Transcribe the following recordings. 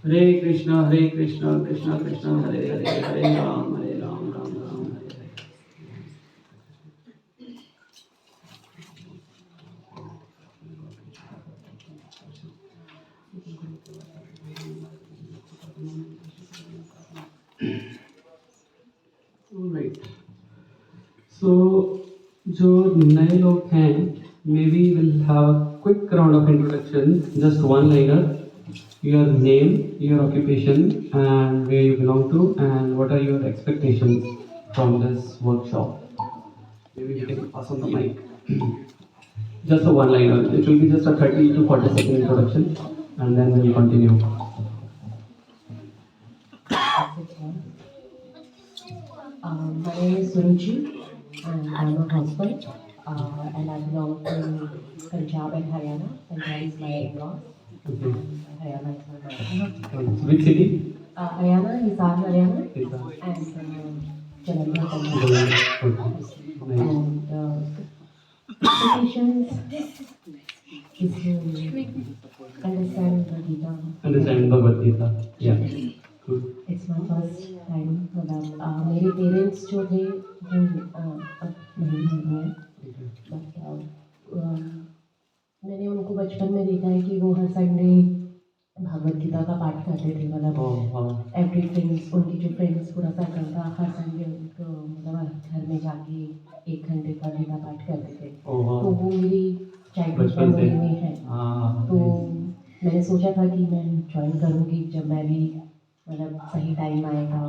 Hare Krishna, Krishna Krishna, Hare Hare, Hare Ram, Ram Ram, Hare Hare. Alright. So, जो नए लोग हैं, maybe we'll have a quick round of introduction, just one liner. Your name, your occupation, and where you belong to, and what are your expectations from this workshop. Maybe we can pass on the mic. Just a one liner. It will be just a 30 to 40 second introduction, and then we'll continue. My name is Suruchi, and I'm a housewife, and I belong to Punjab and Haryana. Punjab is my in-laws, Okay. Haryana is my mother. Which city? Haryana, Hisar, Haryana, Hisar. and Jalandhar, Punjab. And expectations is to understand the Gita. Understand Bhagavad Gita. Yeah. Good. It's my first time. मतलब मेरे parents जो थे वो अब नहीं हैं, but मैंने उनको बचपन में देखा है कि वो हर संडे भगवद गीता का पाठ करते थे. मतलब एवरी फ्रेंड्स, उनकी जो फ्रेंड्स पूरा सर्कल था, हर संडे उनको मतलब घर में जाके 1 घंटे का गीता पाठ करते थे. तो वो मेरी चाइल्डहुड मेमोरी में है. तो मैंने सोचा था कि मैं ज्वाइन करूँगी जब मैं भी मतलब सही टाइम आएगा.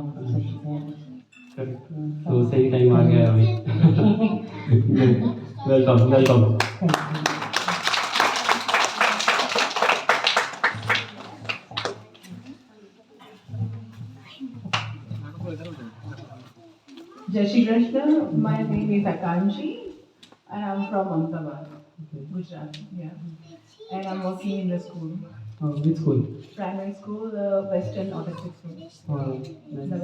तो सही टाइम आ गया अभी. Welcome welcome. Jai Shri Krishna. My name is Akanshi, and I'm from Ahmedabad, Gujarat. Yeah, and I'm working in the school. Which school? Primary school, Western Autistic School. Nice.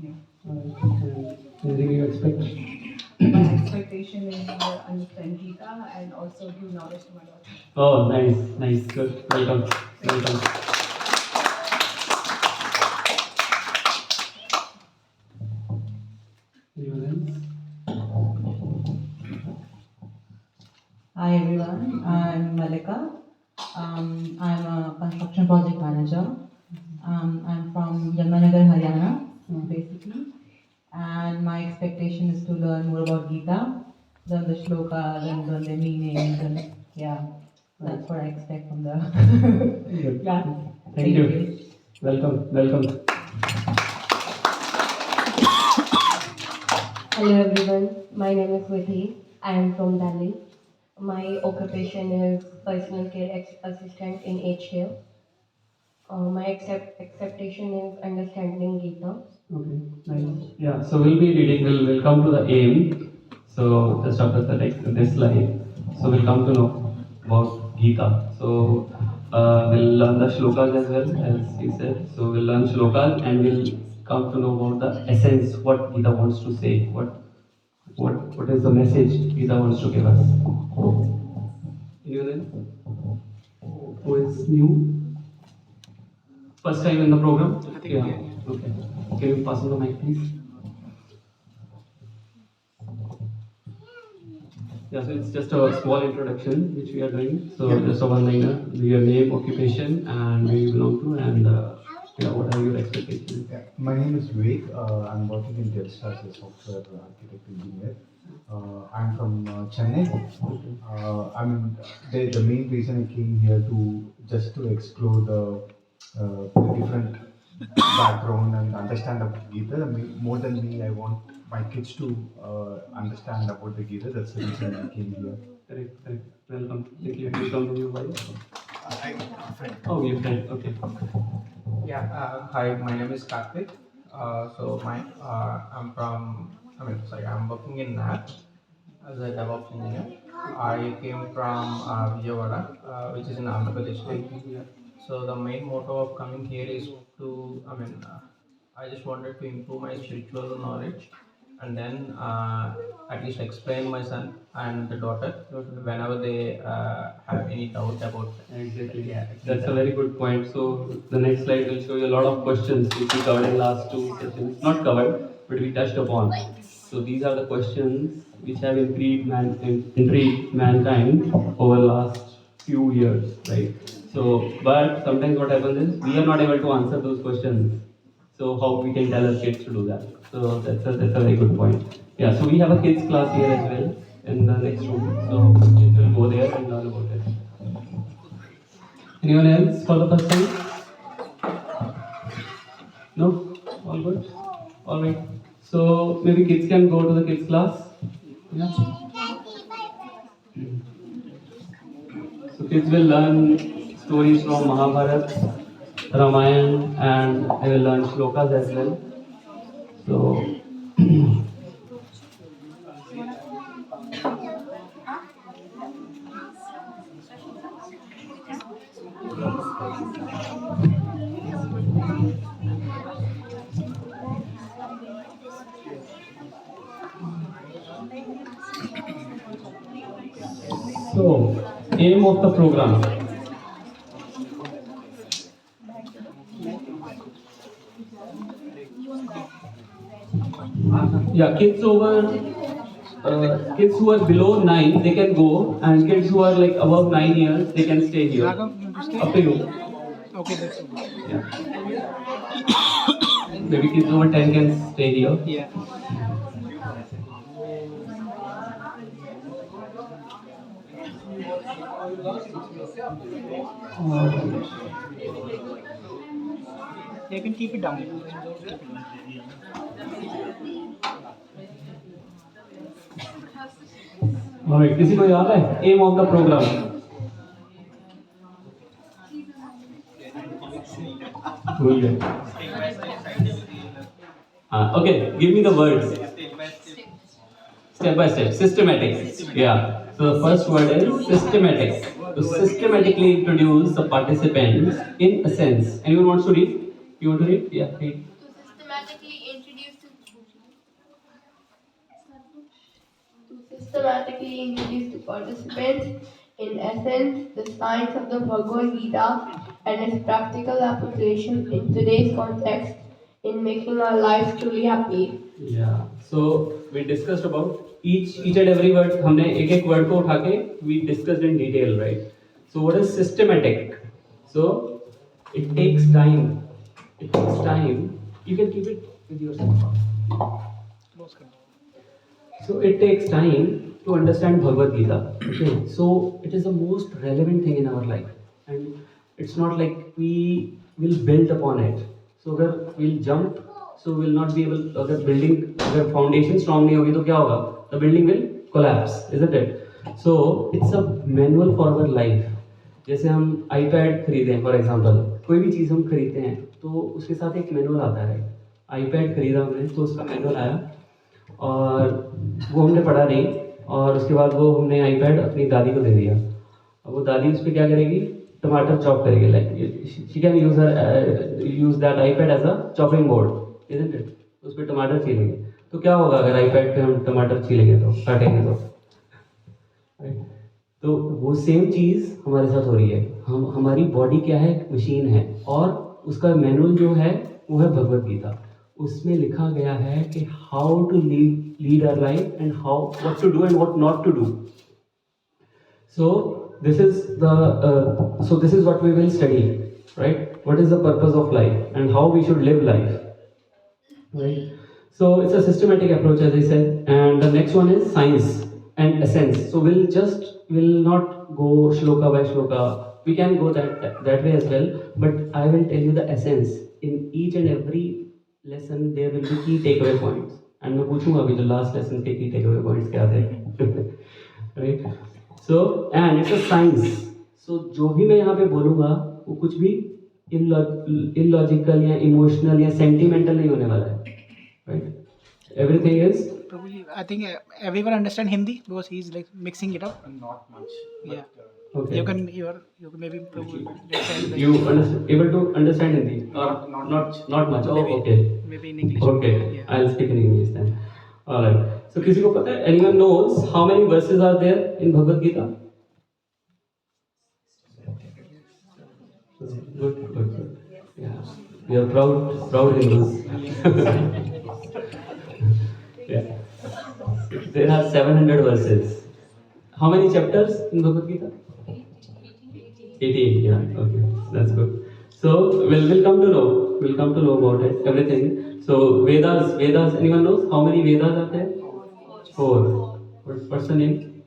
Yeah. Anything you expect? My expectation is to understand Gita and also give knowledge to my daughter. Oh, nice, good. Welcome. Anyone else? Hi everyone, I'm Malika. I'm a construction project manager. I'm from Yamanagar, Haryana, basically. And my expectation is to learn more about Gita, learn the shlokas and learn the meanings, and yeah, that's what I expect from the class. Thank you. Welcome. Hello everyone, my name is Vidhi. I am from Delhi. My occupation is personal care assistant in aged care. My expectation is understanding Gita. Okay, nice. Yeah, so we'll be reading, we'll come to the aim. So just after this slide, so we'll come to know about Gita. So we'll learn the shlokas as well, as he said. So we'll learn shlokas and we'll come to know about the essence, what Gita wants to say, what is the message Gita wants to give us. Anyone else? Who is new? First time in the program? Yeah. Okay. Can you pass on the mic, please? Yeah, so it's just a small introduction which we are doing. So just a one-liner, your name, occupation, and where you belong to, and what are your expectations? Yeah, my name is Vivek. I'm working in JOSD as a software architect engineer. I'm from Chennai. The main reason I came here to explore the different background and understand about Gita. More than me, I want my kids to understand about the Gita. That's the reason I came here. Correct. Welcome. Thank you. You come to your wife? I'm friend. Oh, your friend. Okay. Yeah, hi, my name is Karthik. I'm working in NAP as a DevOps engineer. I came from Vijayawada, which is in Andhra Pradesh state. So the main motto of coming here is I just wanted to improve my spiritual knowledge and then at least explain my son and the daughter whenever they have any doubt about. Exactly. Yeah, That's a very good point. So the next slide will show you a lot of questions which we covered in last two sessions. Not covered, but we touched upon. So these are the questions which have intrigued mankind over the last few years, right? So, but sometimes what happens is we are not able to answer those questions. So how we can tell our kids to do that? So that's a very good point. Yeah. So we have a kids class here as well in the next room. So kids will go there and learn about it. Anyone else for the first time? No? All good? Alright. So maybe kids can go to the kids class? Yeah. So kids will learn stories from Mahabharata, Ramayana, and they will learn shlokas as well. So aim of the program. Yeah, kids who are below 9, they can go, and kids who are like above 9 years, they can stay here. Up to you. Okay, that's okay. Yeah. Maybe kids over 10 can stay here. Yeah. You can keep it down. Alright, किसी को याद है aim of the program? भूल गए. Okay, give me the words. Step by step, systematic. Yeah. So the first word is systematic. To systematically introduce the participants in a sense. Anyone wants to read? You want to read? Yeah, read. To systematically introduce to participants, in essence, the science of the Bhagavad Gita and its practical application in today's context in making our lives truly happy. Yeah. So we discussed about each and every word. हमने एक word को उठा के we discussed in detail, right? So what is systematic? So it takes time. It takes time. You can keep it with yourself. So it takes time to understand Bhagavad Gita. Okay. So it is the most relevant thing in our life, and it's not like we will build upon it. So अगर we'll jump, so we'll not be able. अगर foundation strong नहीं होगी तो क्या होगा? The building will collapse, isn't it? So it's a manual for our life. जैसे हम iPad खरीदे हैं, for example, कोई भी चीज़ हम खरीदते हैं तो उसके साथ एक मैनुअल आता है. iPad खरीदा हमने तो उसका मैनुअल आया और वो हमने पढ़ा नहीं, और उसके बाद वो हमने iPad अपनी दादी को दे दिया. अब वो दादी उस पर क्या करेगी? टमाटर चॉप करेगी. Like she can use that iPad as a chopping board, isn't it? उस पर टमाटर छीलेंगे तो क्या होगा अगर iPad पे हम टमाटर छीलेंगे तो काटेंगे तो तो वो सेम चीज़ हमारे साथ हो रही है. हमारी बॉडी क्या है? मशीन है, और उसका मैनुअल जो है वो है भगवत गीता. उसमें लिखा गया है कि how to lead our life and how what to do and what not to do. So this is what we will study, right? What is the purpose of life and how we should live life, right? So it's a systematic approach, as I said, and the next one is science and essence. So we'll not go shloka by shloka. We can go that way as well, but I will tell you the essence. In each and every lesson there will be key takeaway points, and मैं पूछूंगा अभी जो last lesson के key takeaway points क्या थे. right? So and it's a science. So जो भी मैं यहाँ पे बोलूँगा वो कुछ भी illogical या emotional या sentimental नहीं होने वाला है, right? Everything is. Probably, I think everyone understand Hindi because he's like mixing it up. Not much. Yeah. Okay. You can maybe probably understand like You able to understand Hindi? Or not much. Oh, maybe, okay. maybe in English. Okay, Yeah. I'll speak in English then. Alright. So किसी को पता है? Anyone knows how many verses are there in Bhagavad Gita? Good. Yeah. We are proud Hindus. Yeah. There are 700 verses. How many chapters in Bhagavad Gita? 88. Yeah. Okay. That's good. So we'll come to know. We'll come to know about it. Everything. So Vedas. Anyone knows how many Vedas are there? 4. What's the name?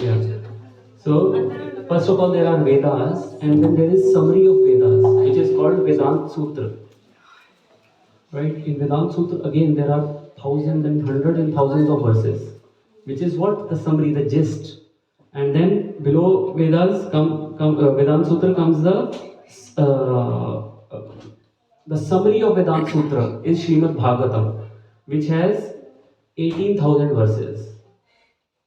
Yeah. So, first of all, there are Vedas, and then there is summary of Vedas, which is called Vedant Sutra. Right? In Vedant Sutra, again, there are thousands and hundreds and thousands of verses, which is what the summary, the gist. And then below Vedas, Vedant Sutra comes the summary of Vedant Sutra is Srimad Bhagavatam, which has 18,000 verses.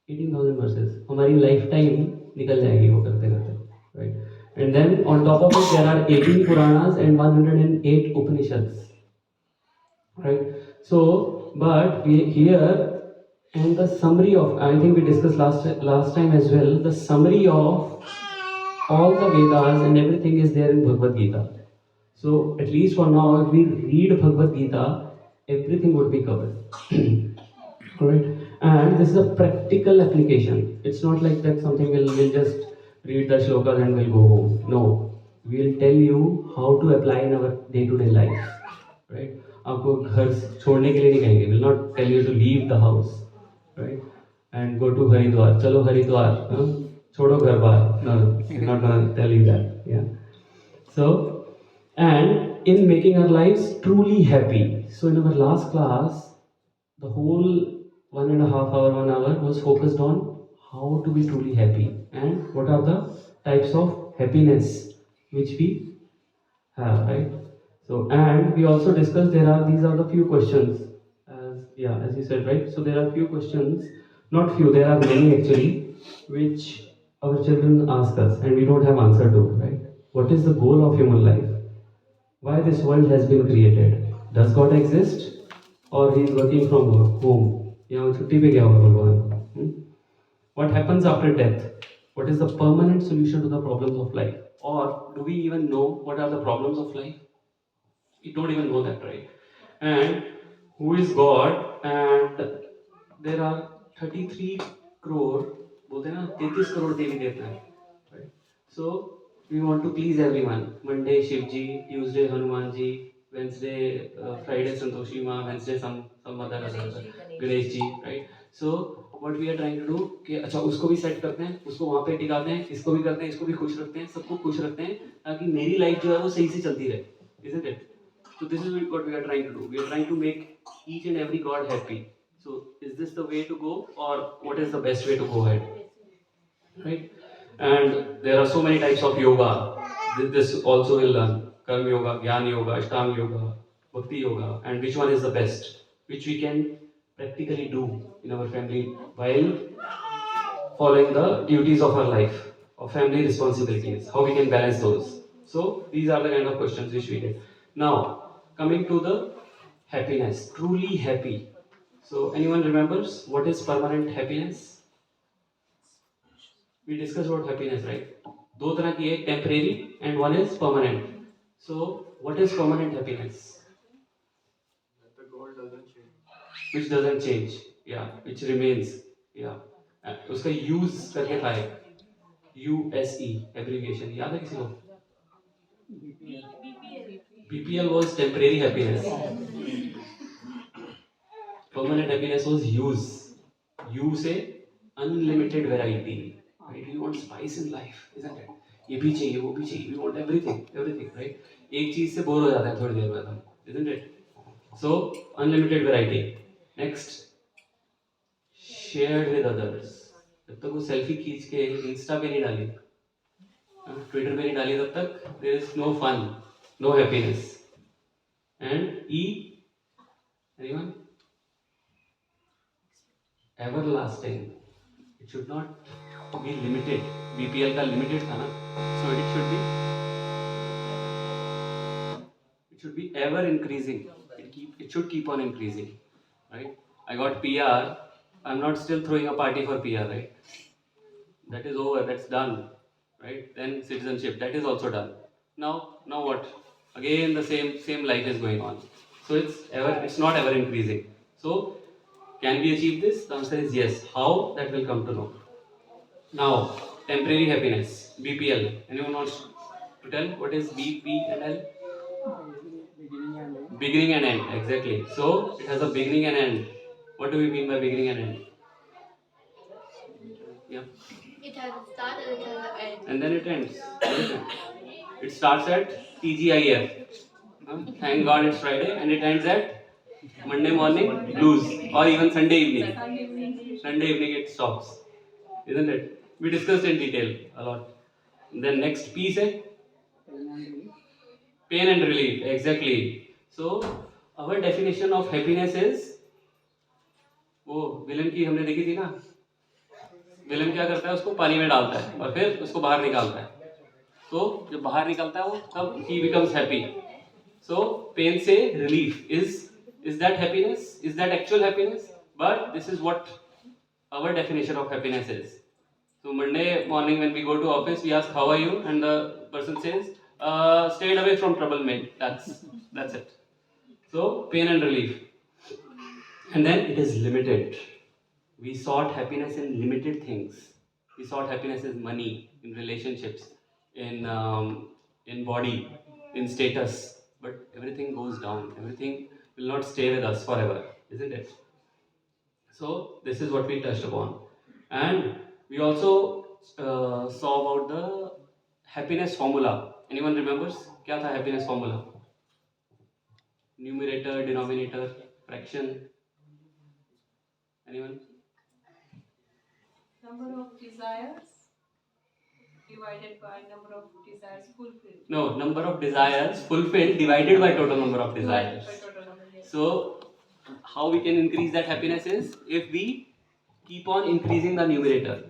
18,000 verses. हमारी lifetime निकल जाएगी वो करते करते, right? And then on top of it there are 18 Puranas and 108 Upanishads, right? So, but we here and the summary of, I think we discussed last time as well, the summary of all the Vedas and everything is there in Bhagavad Gita. So at least for now, if we read Bhagavad Gita, everything would be covered. Alright? And this is a practical application. It's not like that something we'll just read the shlokas and we'll go home. No. We'll tell you how to apply in our day-to-day life. Right? आपको घर छोड़ने के लिए नहीं कहेंगे. We'll not tell you to leave the house. Right? And go to Haridwar. चलो हरिद्वार. छोड़ो घर बार. No, I'm not gonna tell you that. Yeah. So, and in making our lives truly happy. So in our last class, the whole 1.5 hour, 1 hour was focused on how to be truly happy and what are the types of happiness which we have, right? So, and we also discussed these are the few questions, as you said, right? So there are few questions, not few, there are many actually, which our children ask us and we don't have answer to, right? What is the goal of human life? Why this world has been created? Does God exist? Or he is working from home? या वो छुट्टी पे गया होगा भगवान? What happens after death? What is the permanent solution to the problems of life? Or do we even know what are the problems of life? We don't even know that, right? And who is God? And there are 33 crore, बोलते हैं ना 33 करोड़ देवी देवता हैं, right? So we want to please everyone. Monday Shivji, Tuesday Hanuman ji, Wednesday Friday Santoshi Ma, Wednesday some other Ganesh ji, right? So what we are trying to do कि अच्छा उसको भी set करते हैं, उसको वहाँ पे टिकाते हैं, इसको भी करते हैं, इसको भी खुश रखते हैं, सबको खुश रखते हैं ताकि मेरी लाइफ जो है वो सही से चलती रहे, isn't it? So this is what we are trying to do. We are trying to make each and every god happy. So is this the way to go, or what is the best way to go ahead? Right? And there are so many types of yoga. This also will learn Karma Yoga, Jnana Yoga, Ashtanga Yoga, Bhakti Yoga, and which one is the best, which we can practically do in our family while following the duties of our life, of family responsibilities, how we can balance those. So these are the kind of questions which we did. Now, coming to the happiness, truly happy. So anyone remembers what is permanent happiness? We discussed about happiness, right? दो तरह की है, temporary and one is permanent. So what is permanent happiness? The goal doesn't change. Which doesn't change, yeah, which remains, yeah. उसका use करके था एक USE abbreviation, याद है किसी को? BPL was temporary happiness. Permanent happiness was use. U से unlimited variety. Right? We want spice in life, isn't it? ये भी चाहिए, वो भी चाहिए. We want everything, right? एक चीज से बोर हो जाते हैं थोड़ी देर बाद हम, isn't it? So unlimited variety. Next, shared with others. जब तक वो सेल्फी खींच के इंस्टा पे नहीं डाली, ट्विटर पे नहीं डाली, तब तक there is no fun, no happiness. And E, anyone? Everlasting. It should not be limited. BPL का limited था ना, so it it should be ever increasing. It should keep on increasing, right? I got PR. I'm not still throwing a party for PR, right? That is over. That's done, right? Then citizenship. That is also done. Now what? Again, the same life is going on. So it's not ever increasing. So can we achieve this? The answer is yes. How? That will come to know. Now, temporary happiness, BPL. Anyone wants to tell what is BPL? Beginning and end, exactly. So it has a beginning and end. What do we mean by beginning and end? Yeah. It has a start and it has an end. And then it ends. It starts at TGIF. Thank God it's Friday, and it ends at Monday morning blues, or even Sunday evening. Sunday evening it stops, isn't it? We discussed in detail a lot. Then next piece है pain and relief. Exactly. So our definition of happiness is, वो villain की हमने देखी थी ना, villain क्या करता है, उसको पानी में डालता है और फिर उसको बाहर निकालता है. तो जब बाहर निकलता है वो, तब he becomes happy. So pain से relief is that happiness? Is that actual happiness? But this is what our definition of happiness is. So Monday morning when we go to office, we ask how are you, and the person says, stayed away from trouble, mate. That's it. So pain and relief. And then it is limited. We sought happiness in limited things. We sought happiness in money, in relationships, in body, in status. But everything goes down. Everything will not stay with us forever, isn't it? So this is what we touched upon. And we also saw about the happiness formula. Anyone remembers? क्या था happiness formula? Numerator, denominator, fraction. Anyone? Number of desires divided by number of desires fulfilled. No, number of desires fulfilled divided by total number of desires. So, how we can increase that happiness is if we keep on increasing the numerator.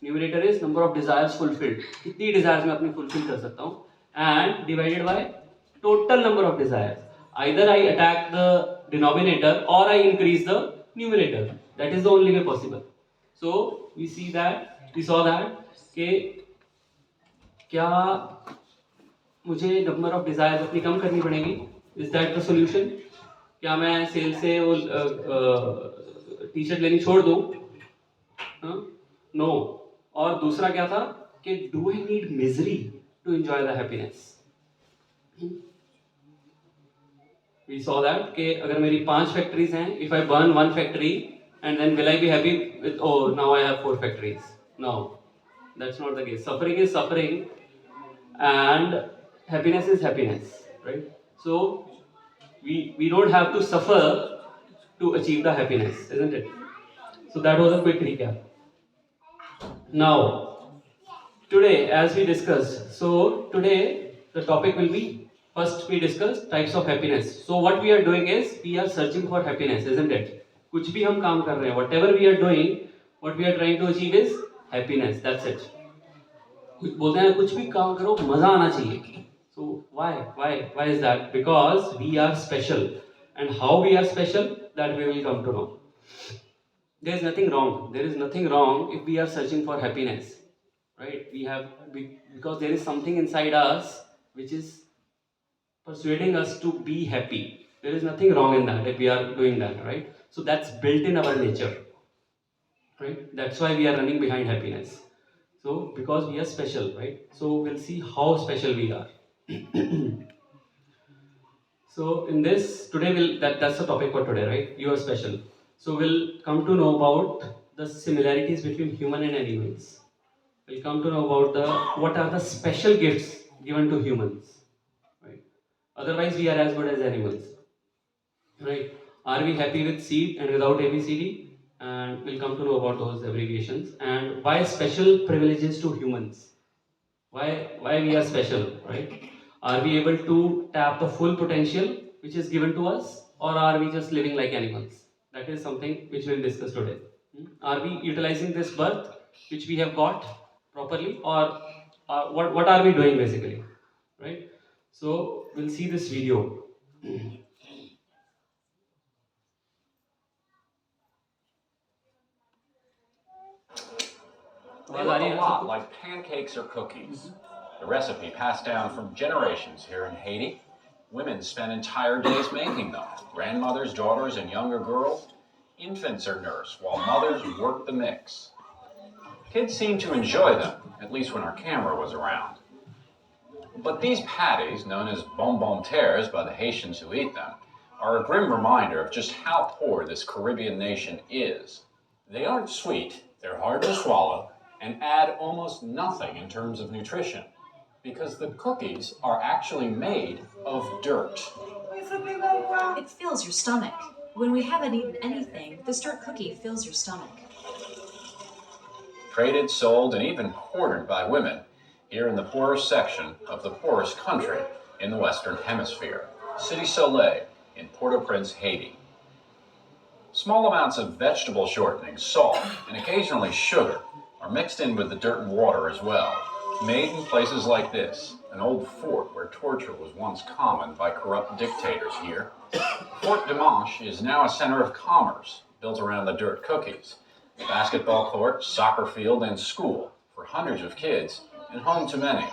Numerator is number of desires fulfilled. कितनी desires मैं अपनी fulfill कर सकता हूँ, and divided by total number of desires. Either I attack the denominator or I increase the numerator. That is the only way possible. So we saw that कि क्या मुझे number of desires अपनी कम करनी पड़ेगी? Is that the solution? क्या मैं cell से वो टी-शर्ट लेनी छोड़ दूँ? No. और दूसरा क्या था कि do I need misery to enjoy the happiness? We saw that कि अगर मेरी 5 factories हैं, if I burn 1 factory, and then will I be happy with, oh, now I have 4 factories? No, that's not the case. Suffering is suffering, and happiness is happiness, right? So we don't have to suffer to achieve the happiness, isn't it? So that was a quick recap. Now, today, as we discussed, so today the topic will be, first we discussed types of happiness. So what we are doing is, we are searching for happiness, isn't it? कुछ भी हम काम कर रहे हैं, whatever we are doing, what we are trying to achieve is happiness. That's it. बोलते हैं कुछ भी काम करो मजा आना चाहिए. So why is that? Because we are special, and how we are special, that we will come to know. There is nothing wrong. There is nothing wrong if we are searching for happiness, right? Because there is something inside us which is persuading us to be happy. There is nothing wrong in that if we are doing that, right? So that's built in our nature, right? That's why we are running behind happiness. So because we are special, right? So we'll see how special we are. So in this today, that's the topic for today, right? You are special. So we'll come to know about the similarities between human and animals. We'll come to know about what are the special gifts given to humans, right? Otherwise, we are as good as animals, right? Are we happy with seed and without ABCD? And we'll come to know about those abbreviations, and why special privileges to humans. Why we are special, right? Are we able to tap the full potential which is given to us, or are we just living like animals? That is something which we'll discuss today. Are we utilizing this birth which we have got properly, or what are we doing basically, right? So we'll see this video. They look a lot like pancakes or cookies. The recipe passed down from generations here in Haiti. Women spend entire days making them. Grandmothers, daughters, and younger girls. Infants are nursed while mothers work the mix. Kids seem to enjoy them, at least when our camera was around. But these patties, known as bonbon terres by the Haitians who eat them, are a grim reminder of just how poor this Caribbean nation is. They aren't sweet, they're hard to swallow, and add almost nothing in terms of nutrition, because the cookies are actually made of dirt. It fills your stomach. When we haven't eaten anything, this dirt cookie fills your stomach. Traded, sold, and even hoarded by women here in the poorest section of the poorest country in the Western Hemisphere, Cité Soleil in Port-au-Prince, Haiti. Small amounts of vegetable shortening, salt, and occasionally sugar are mixed in with the dirt and water as well, made in places like this, an old fort where torture was once common by corrupt dictators here. Fort Dimanche is now a center of commerce built around the dirt cookies, a basketball court, soccer field, and school for hundreds of kids, and home to many.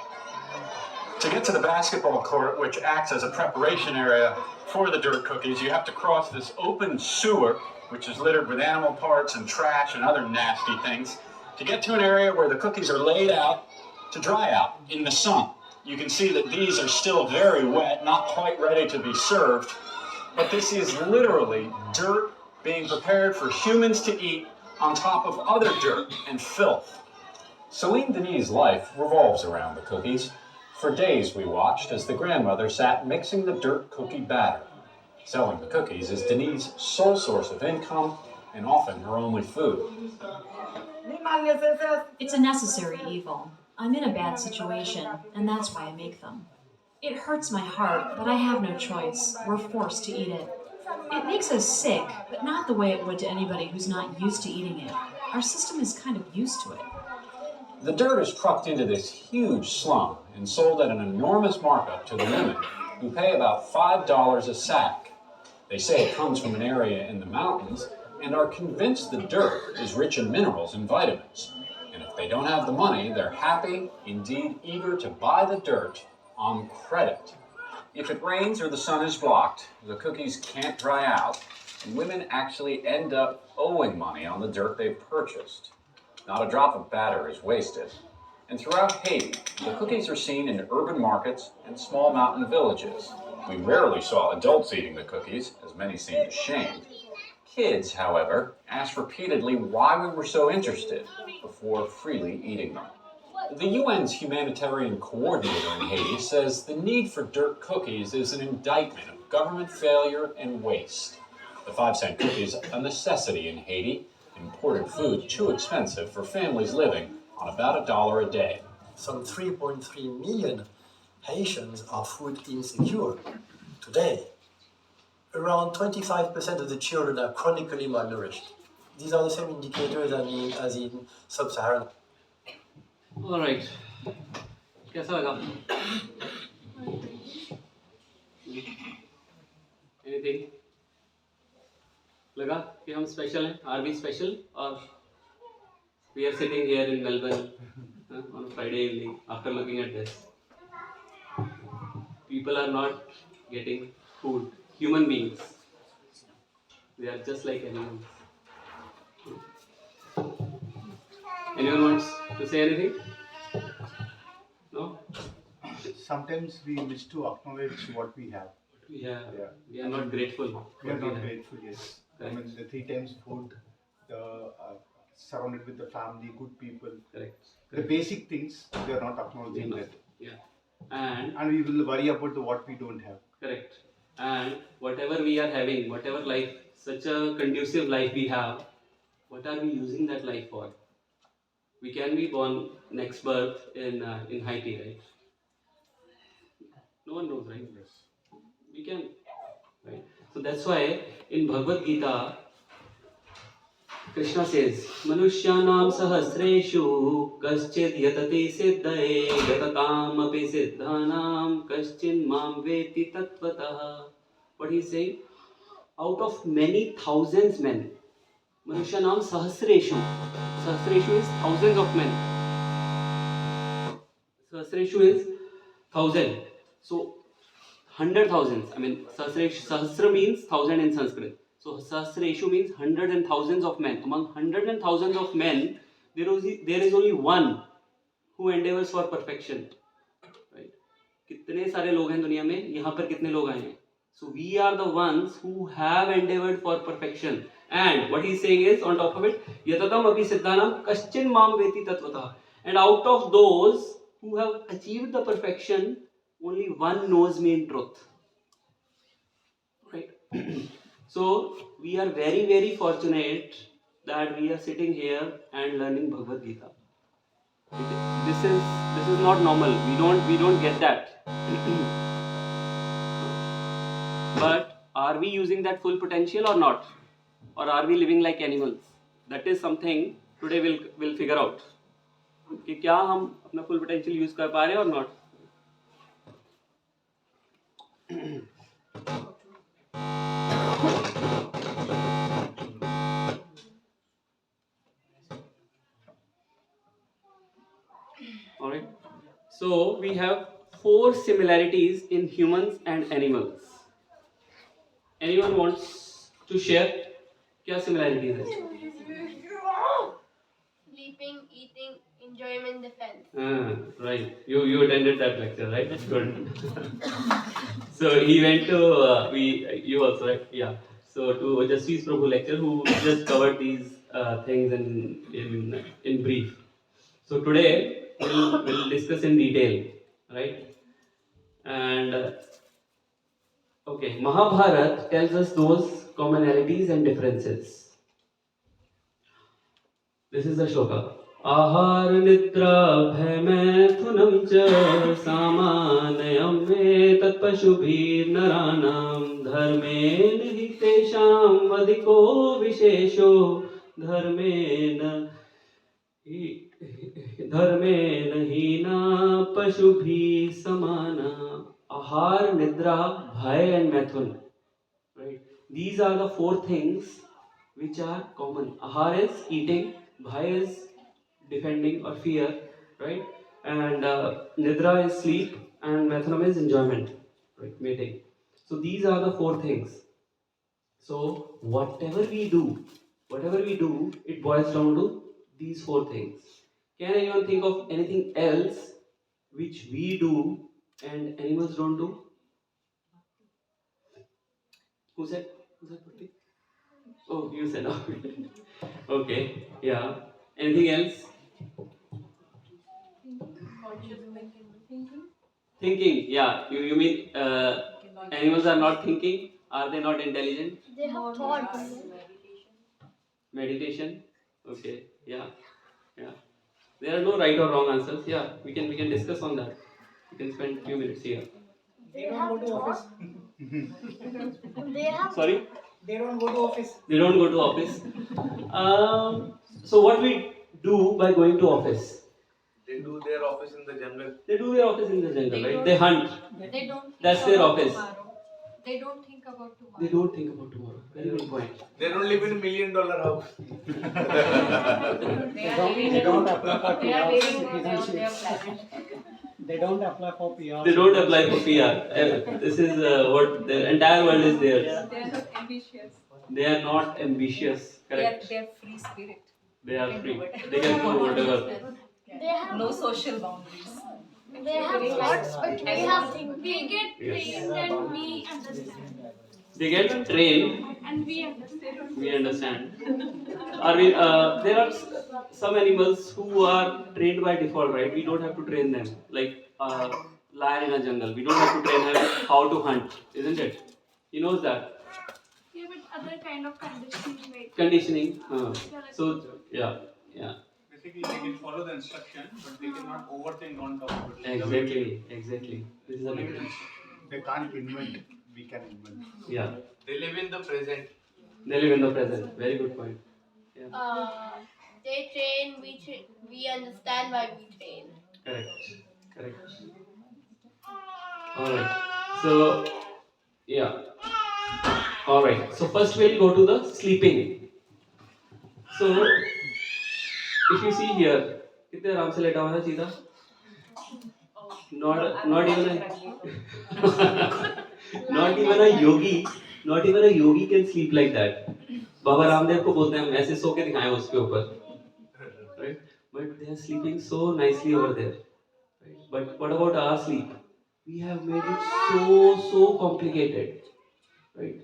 To get to the basketball court, which acts as a preparation area for the dirt cookies, you have to cross this open sewer, which is littered with animal parts and trash and other nasty things, to get to an area where the cookies are laid out to dry out in the sun. You can see that these are still very wet, not quite ready to be served, but this is literally dirt being prepared for humans to eat on top of other dirt and filth. Celine Denis' life revolves around the cookies. For days we watched as the grandmother sat mixing the dirt cookie batter. Selling the cookies is Denis' sole source of income and often her only food. It's a necessary evil. I'm in a bad situation, and that's why I make them. It hurts my heart, but I have no choice. We're forced to eat it. It makes us sick, but not the way it would to anybody who's not used to eating it. Our system is kind of used to it. The dirt is trucked into this huge slum and sold at an enormous markup to the women, who pay about $5 a sack. They say it comes from an area in the mountains and are convinced the dirt is rich in minerals and vitamins. And if they don't have the money, they're happy, indeed eager to buy the dirt on credit. If it rains or the sun is blocked, the cookies can't dry out, and women actually end up owing money on the dirt they've purchased. Not a drop of batter is wasted. And throughout Haiti, the cookies are seen in urban markets and small mountain villages. We rarely saw adults eating the cookies, as many seemed ashamed. Kids, however, asked repeatedly why we were so interested before freely eating them. The UN's humanitarian coordinator in Haiti says the need for dirt cookies is an indictment of government failure and waste. The 5-cent cookie is a necessity in Haiti. Imported food too expensive for families living on about $1 a day. Some 3.3 million Haitians are food insecure today. Around 25% of the children are chronically malnourished. These are the same indicators as in sub-Saharan. All right. कैसा लगा? Anything? लगा कि हम special हैं? Are we special? Or we are sitting here in Melbourne on a Friday evening after looking at this. People are not getting food. Human beings. They are just like animals. Anyone wants to say anything? No? Sometimes we wish to acknowledge what we have. Yeah. We are not grateful. We are not grateful, yes. Correct. I mean, the 3 times food, the surrounded with the family, good people. Correct. The basic things, we are not acknowledging that. Yeah. And we will worry about what we don't have. correct. And whatever we are having, whatever life, such a conducive life we have, what are we using that life for? We can be born next birth in Haiti, right? No one knows, right? Yes. We can, right? So that's why in Bhagavad Gita, Krishna says, Manushyanam sahasreshu kaschid yatati siddhaye yatatam api siddhanam kaschin mam veti tattvataha. What he's saying, out of many thousands men, Manusha naam Sahasreshu. Sahasreshu is thousands of men. Sahasreshu is thousand. So 100,000s. I mean, Sahasra means thousand in Sanskrit. So Sahasreshu means hundreds and thousands of men. Among hundreds and thousands of men, there is only one who endeavors for perfection. Right? कितने सारे लोग हैं दुनिया में, यहाँ पर कितने लोग आए हैं? So we are the ones who have endeavored for perfection. And what he is saying is, on top of it, yatatam api siddhanam kaschin mam veti tatvatah. And out of those who have achieved the perfection, only one knows me in truth. Right? So we are very, very fortunate that we are sitting here and learning Bhagavad Gita. This is not normal. We don't get that. But are we using that full potential or not? Or are we living like animals? That is something today we'll figure out. कि क्या हम अपना full potential use कर पा रहे हैं or not? Alright. So we have 4 similarities in humans and animals. Anyone wants to share? क्या similarities है? Sleeping, eating, enjoyment, defense. Right. You attended that lecture, right? That's good. So he went to you also, right? Yeah. So to Justice Prabhu lecture, who just covered these things in brief. So today we'll discuss in detail, right? And okay, Mahabharata tells us those commonalities and differences. This is the shloka. Ahar nidra bhay maithunam cha samanayam me tat pashubhir naranam dharmen hi tesham vadiko vishesho dharmen hina pashubhi samana. Ahar, nidra, bhay and maithun. Right? These are the 4 things which are common. Ahar is eating, bhay is defending or fear, right? And nidra is sleep, and mathunam is enjoyment, right? Mating. So these are the 4 things. So whatever we do, it boils down to these 4 things. Can anyone think of anything else which we do and animals don't do? Who said? Oh, you said. Okay, yeah. Anything else? Thinking, yeah. You mean animals are not thinking? Are they not intelligent? They have thoughts. Meditation. Okay, yeah. There are no right or wrong answers. Yeah, we can discuss on that. We can spend a few minutes here. They don't go to office. They have. Sorry? They don't go to office. They don't go to office. So what we do by going to office? They do their office in the jungle. They do their office in the jungle, right? They hunt. They don't. That's their office. Tomorrow. They don't think about tomorrow. They don't think about tomorrow. Very good point. They don't live in $1 million house. They don't apply for They are PR. living on their planet. They don't apply for PR. They don't apply for PR. This is what their entire world is theirs. They are not ambitious. They are not ambitious. Correct. They are free spirit. They are free. They can do whatever. They have. No social boundaries. They have thoughts, but we have thinking. We get trained and we understand. They get trained. And we understand. We understand. There are some animals who are trained by default, right? We don't have to train them. Like lion in a jungle. We don't have to train him how to hunt, isn't it? He knows that. Yeah, but other kind of conditioning, like Conditioning. So, yeah. Basically, they can follow the instruction, but they cannot overthink on top of it. Exactly. This is a big difference. They can't invent, we can invent. Yeah. They live in the present. They live in the present. Very good point. Yeah. They train, we understand why we train. Correct. Alright. So, yeah. Alright, so first we'll go to the sleeping. So, if you see here, कितने आराम से लेटा हुआ है चीता? Not even not even a yogi can sleep like that. Baba Ramdev को बोलते हैं हम ऐसे सो के दिखाएं उसके ऊपर, right? But they are sleeping so nicely over there. Right? But what about our sleep? We have made it so complicated, right?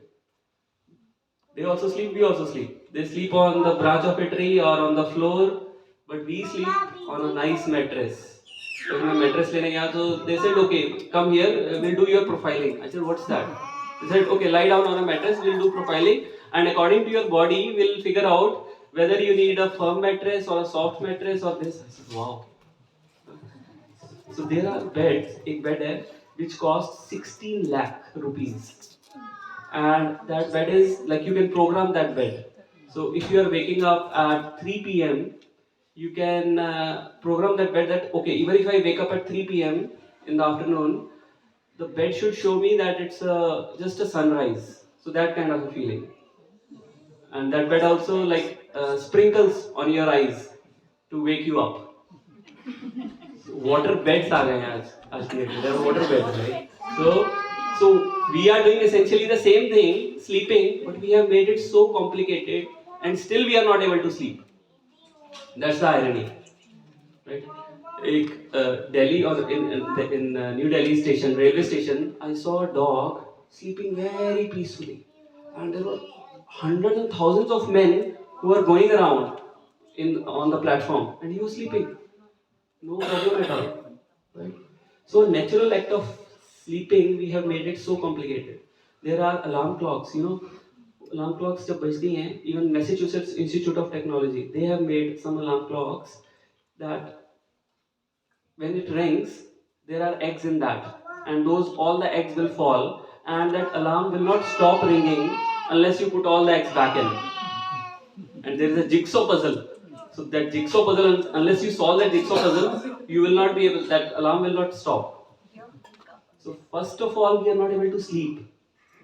They also sleep, we also sleep. They sleep on the branch of a tree or on the floor, but we sleep on a nice mattress. So when I mattress लेने गया तो they said, okay, come here, we'll do your profiling. I said, what's that? They said, okay, lie down on a mattress, we'll do profiling, and according to your body, we'll figure out whether you need a firm mattress or a soft mattress or this. I said, wow. So there are beds, एक bed है, which costs 16 lakh rupees. And that bed is, like you can program that bed. So if you are waking up at 3 p.m., you can program that bed that, okay, even if I wake up at 3 p.m. in the afternoon, the bed should show me that it's just a sunrise. So that kind of a feeling. And that bed also like sprinkles on your eyes to wake you up. Water beds are there are water beds, right? So we are doing essentially the same thing, sleeping, but we have made it so complicated and still we are not able to sleep. That's the irony, right? Delhi or in New Delhi station, railway station, I saw a dog sleeping very peacefully, and there were hundreds and thousands of men who were going around on the platform, and he was sleeping. No problem at all, right? So natural act of sleeping, we have made it so complicated. There are alarm clocks, alarm clocks जब बजती हैं, even Massachusetts Institute of Technology, they have made some alarm clocks that when it rings, there are eggs in that, and all the eggs will fall, and that alarm will not stop ringing unless you put all the eggs back in. And there is a jigsaw puzzle. So that jigsaw puzzle, unless you solve that jigsaw puzzle, you will not be able, that alarm will not stop. So first of all, we are not able to sleep.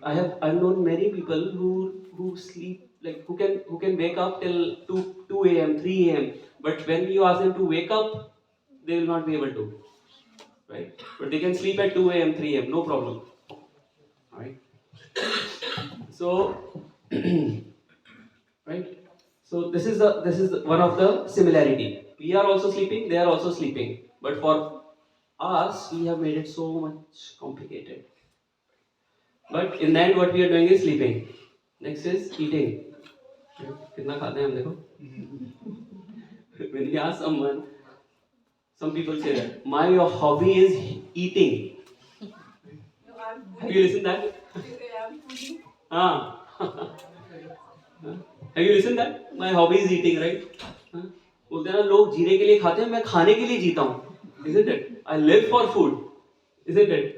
I've known many people who sleep, like who can wake up till 2 a.m., 3 a.m. But when you ask them to wake up, they will not be able to. Right? But they can sleep at 2 a.m., 3 a.m., no problem. Alright? So right? So this is one of the similarity. We are also sleeping, they are also sleeping. But for us, we have made it so much complicated. But in the end, what we are doing is sleeping. Next is eating. कितना खाते हैं हम देखो? When you ask someone, some people say that my hobby is eating. Have you listened that? Have you listened that? My hobby is eating, right? बोलते हैं ना लोग जीने के लिए खाते हैं, मैं खाने के लिए जीता हूँ. Isn't it? I live for food. Isn't it?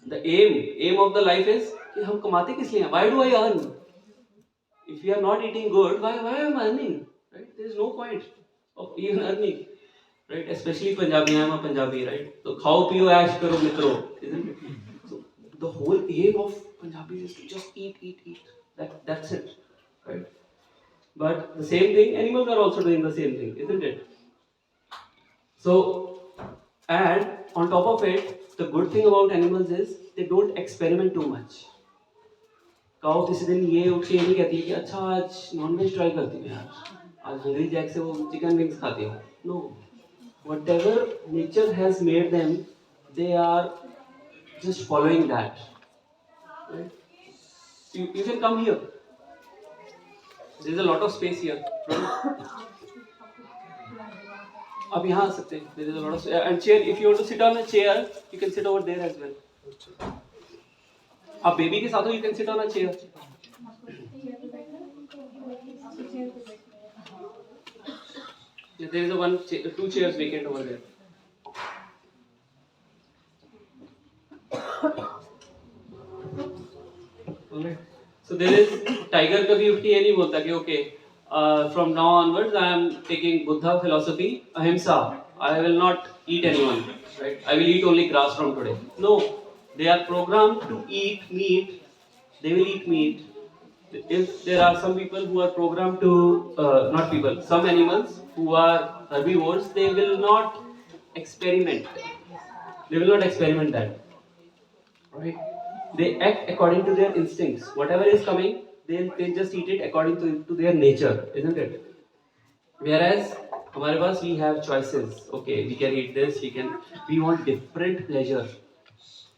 The aim of the life is कि हम कमाते किस लिए हैं? Why do I earn? If we are not eating good, why am I earning? Right? There is no point of even earning. Right? Especially Punjabi, I am a Punjabi, right? So खाओ पियो ऐश करो मित्रों, isn't it? So the whole aim of Punjabi is to just eat. That's it, right? But the same thing, animals are also doing the same thing, isn't it? So, and on top of it, the good thing about animals is they don't experiment too much. काऊ किसी दिन ये उठ के नहीं कहती कि अच्छा आज नॉनवेज ट्राई करती हूँ यार, आज हंगरी जैक से वो चिकन विंग्स खाती हूँ. No, whatever nature has made them, they are just following that. Right? You can come here. There is a lot of space here. अब यहाँ आ सकते हैं. There is a lot of space. And chair. If you want to sit on a chair, you can sit over there as well. आप baby के साथ हो, you can sit on a chair. Yeah, there is two chairs vacant over there. Okay. So there is tiger कभी उठ के ये नहीं बोलता कि okay, from now onwards I am taking Buddha philosophy, ahimsa. I will not eat anyone. Right? I will eat only grass from today. No, they are programmed to eat meat they will eat meat. If there are some people who are programmed to, not people, some animals who are herbivores, they will not experiment. They will not experiment that, right? They act according to their instincts. Whatever is coming, they just eat it according to their nature, isn't it? Whereas, हमारे पास we have choices. Okay, we can eat this. We want different pleasure.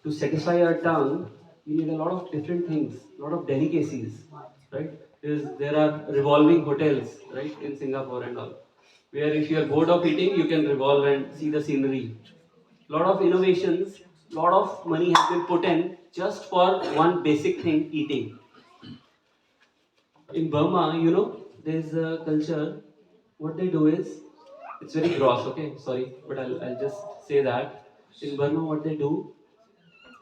To satisfy our tongue, we need a lot of different things, a lot of delicacies, right? There are revolving hotels, right, in Singapore and all, where if you are bored of eating, you can revolve and see the scenery. Lot of innovations, lot of money has been put in just for one basic thing, eating. In Burma, there's a culture. What they do is, it's very gross. Okay, sorry, but I'll just say that in Burma, what they do,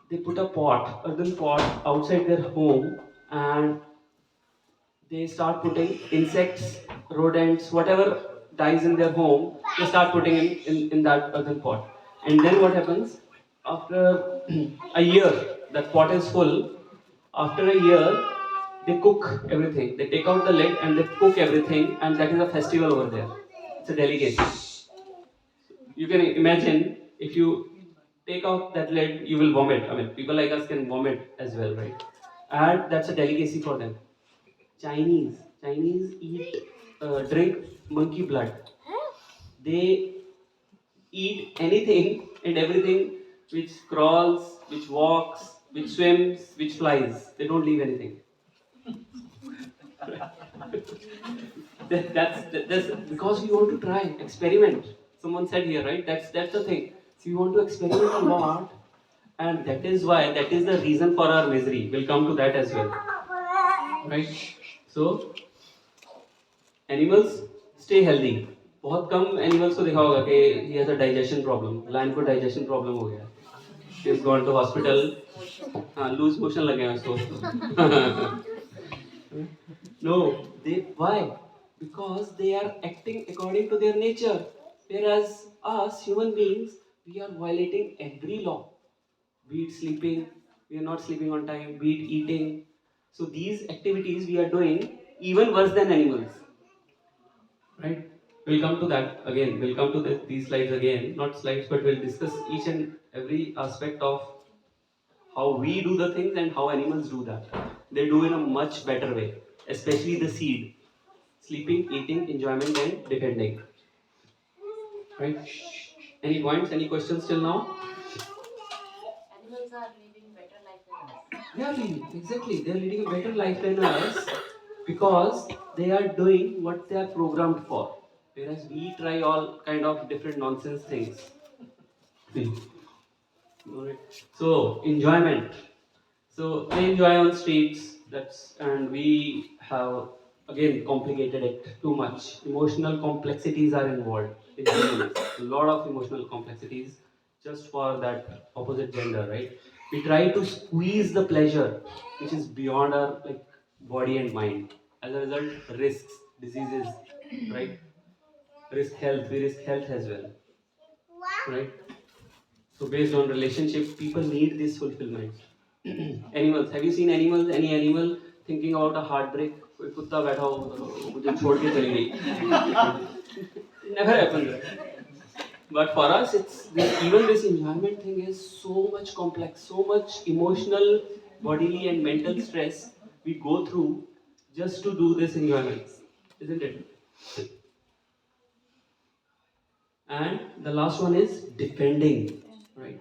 they put a earthen pot outside their home, and they start putting insects, rodents, whatever dies in their home, they start putting in that earthen pot. And then what happens? After a year, that pot is full. After a year, they cook everything. They take out the lid and they cook everything, and that is a festival over there. It's a delicacy. You can imagine if you take out that lid, you will vomit. I mean, people like us can vomit as well, right? And that's a delicacy for them. Chinese drink monkey blood. They eat anything and everything which crawls, which walks, which swims, which flies. They don't leave anything. That's because we want to try, experiment. Someone said here, right? That's the thing. So we want to experiment a lot, and that is the reason for our misery. We'll come to that as well, right? So animals stay healthy. बहुत कम animals को देखा होगा कि he has a digestion problem. Lion को digestion problem हो गया. He has gone to hospital. हाँ, lose motion लगे हैं उसको. No, why? Because they are acting according to their nature. Whereas us human beings, we are violating every law. Be it sleeping, we are not sleeping on time. Be it eating. So these activities we are doing even worse than animals. Right? We'll come to that again. We'll come to these slides again. Not slides, but we'll discuss each and every aspect of how we do the things and how animals do that. They do in a much better way, especially the seed. Sleeping, eating, enjoyment, and defending. Right? Any points? Any questions till now? Animals are living better life than us. Yeah, exactly. They are leading a better life than us because they are doing what they are programmed for. Whereas we try all kind of different nonsense things. Alright. So enjoyment. So they enjoy on streets. And we have again complicated it too much. Emotional complexities are involved in humans. A lot of emotional complexities just for that opposite gender, right? We try to squeeze the pleasure which is beyond our body and mind. As a result, risks, diseases, right? We risk health as well, right? So based on relationship, people need this fulfillment. Animals, have you seen animals? Any animal thinking about a heartbreak? कोई कुत्ता बैठा हो मुझे छोड़ के चली गई. Never happens. But for us, even this enjoyment thing is so much complex, so much emotional, bodily and mental stress we go through just to do this enjoyment, isn't it? And the last one is defending, right?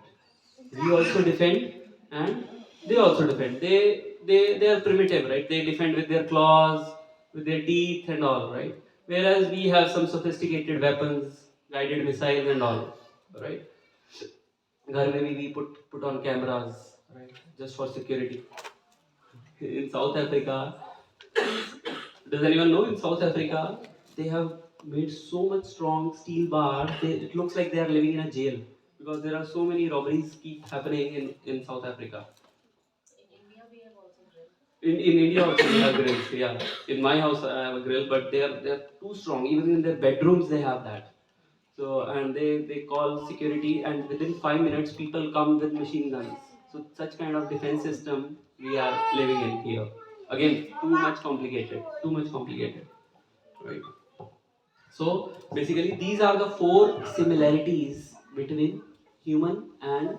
We also defend, and they also defend. They are primitive, right? They defend with their claws, with their teeth and all, right? Whereas we have some sophisticated weapons, guided missiles and all, right? घर में भी we put on cameras, right? Just for security. In South Africa, does anyone know? In South Africa, they have made so much strong steel bars. It looks like they are living in a jail because there are so many robberies keep happening in South Africa. In India also we have grills. Yeah, in my house I have a grill, but they are too strong. Even in their bedrooms they have that. So and they call security, and within 5 minutes people come with machine guns. So such kind of defense system we are living in here. Again, too much complicated, right? So basically, these are the 4 similarities between human and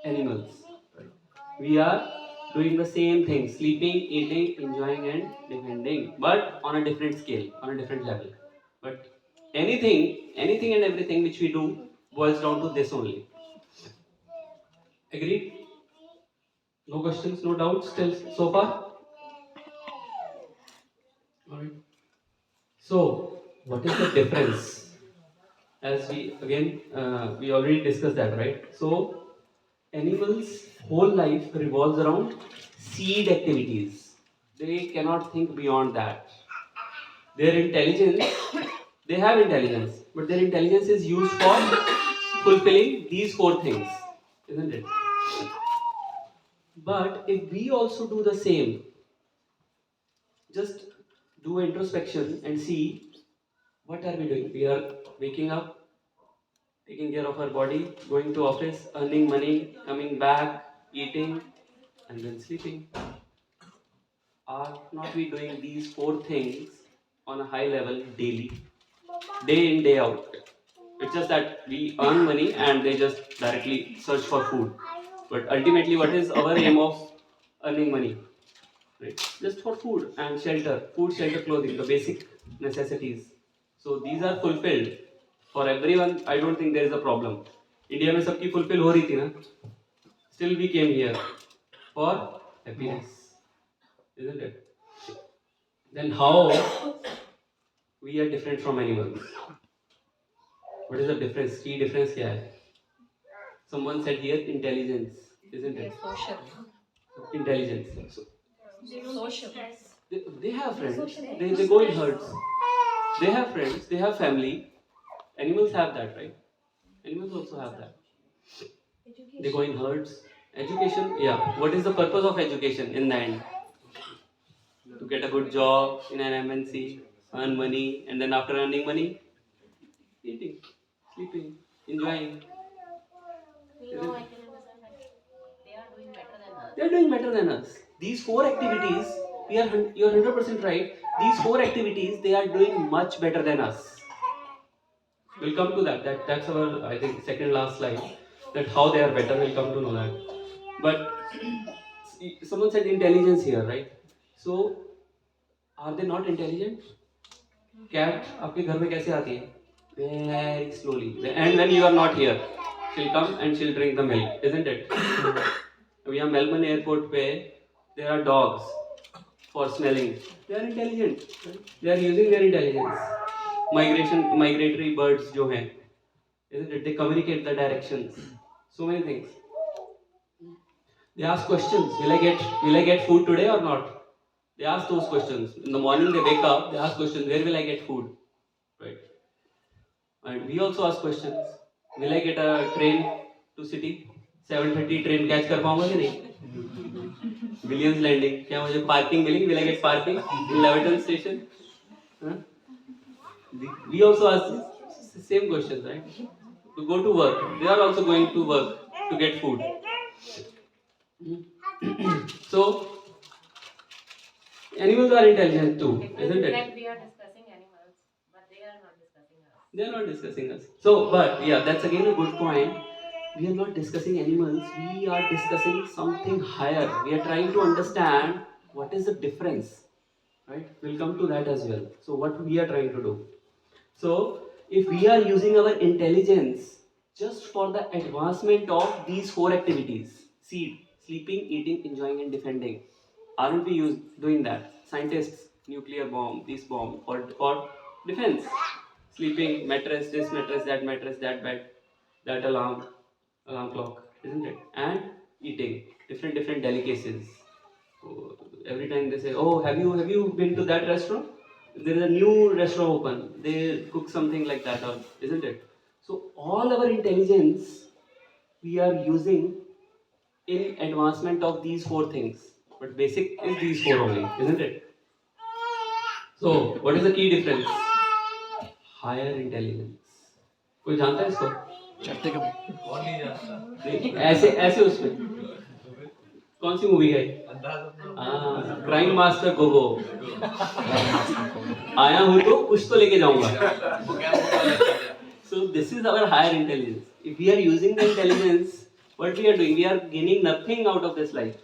animals. Right? We are doing the same thing: sleeping, eating, enjoying, and defending, but on a different scale, on a different level. But anything and everything which we do boils down to this only. Agreed? No questions, no doubts till so far? Alright. So, what is the difference? As we already discussed that, right? So, animals' whole life revolves around seed activities. They cannot think beyond that. Their intelligence, they have intelligence, but their intelligence is used for fulfilling these 4 things, isn't it? But if we also do the same, just do introspection and see what are we doing. We are waking up, taking care of our body, going to office, earning money, coming back, eating, and then sleeping. Are not we doing these 4 things on a high level daily, day in, day out? It's just that we earn money and they just directly search for food. But ultimately, what is our aim of earning money? Right? Just for food and shelter, clothing, the basic necessities. So these are fulfilled for everyone. I don't think there is a problem. India में सबकी fulfill हो रही थी ना? Still we came here for happiness, isn't it? Then how we are different from animals? What is the difference? Key difference क्या है? Someone said here intelligence, isn't it? Social. Intelligence. Social. They have friends. They go in herds. They have friends. They have family. Animals have that, right? Animals also have that. They go in herds. Education, yeah. What is the purpose of education in the end? To get a good job in an MNC, earn money, and then after earning money, eating, sleeping, enjoying. You know, I can understand that they are doing better than us. They are doing better than us. These 4 activities, you're 100% right. These 4 activities, they are doing much better than us. We'll come to that. That's our, I think, second last slide. That how they are better, we'll come to know that. But someone said intelligence here, right? So, are they not intelligent? Cat, आपके घर में कैसे आती है? Very slowly. And when you are not here, she'll come and she'll drink the milk, isn't it? We are Melbourne airport पे, there are dogs for smelling. They are intelligent. Right? They are using their intelligence. Migratory birds जो हैं, isn't it? They communicate the directions. So many things. They ask questions. Will I get food today or not? They ask those questions. In the morning they wake up, they ask questions, where will I get food? Right? And we also ask questions. Will I get a train to city? 7:30 train catch कर पाऊंगा कि नहीं? Williams landing. क्या मुझे parking मिलेगी? Will I get parking in Leverton station? Huh? We also ask the same questions, right? To go to work. They are also going to work to get food. So, animals are intelligent too, isn't it? In fact, we are discussing animals, but they are not discussing us. They are not discussing us. So, but yeah, that's again a good point. We are not discussing animals, we are discussing something higher. We are trying to understand what is the difference. Right? We'll come to that as well. So, what we are trying to do. So, if we are using our intelligence just for the advancement of these 4 activities: seed, sleeping, eating, enjoying, and defending, aren't we doing that? Scientists, nuclear bomb, this bomb, for defense. Sleeping, mattress, this mattress, that bed, that alarm clock, isn't it? And eating, different delicacies. So, every time they say, "Oh, have you been to that restaurant? There is a new restaurant open. They cook something like that, or isn't it?" So all our intelligence we are using in advancement of these 4 things. But basic is these 4 only, isn't it? So what is the key difference? Higher intelligence. कोई जानता है इसको? नहीं, ऐसे उसमें कौन सी movie है? Crime master Gogo. आया हूँ तो कुछ तो लेके जाऊंगा। So this is our higher intelligence. If we are using the intelligence, what we are doing? We are gaining nothing out of this life.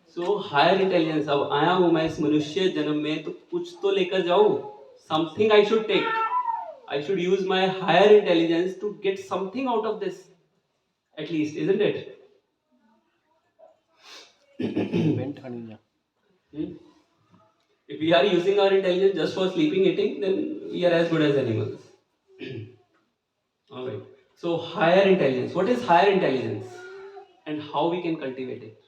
So higher intelligence. अब आया हूँ मैं इस मनुष्य जन्म में तो कुछ तो लेकर जाऊँ. Something I should take. I should use my higher intelligence to get something out of this. At least, isn't it? If we are using our intelligence just for sleeping, eating, then we are as good as animals. Alright. So higher intelligence. What is higher intelligence? And how we can cultivate it?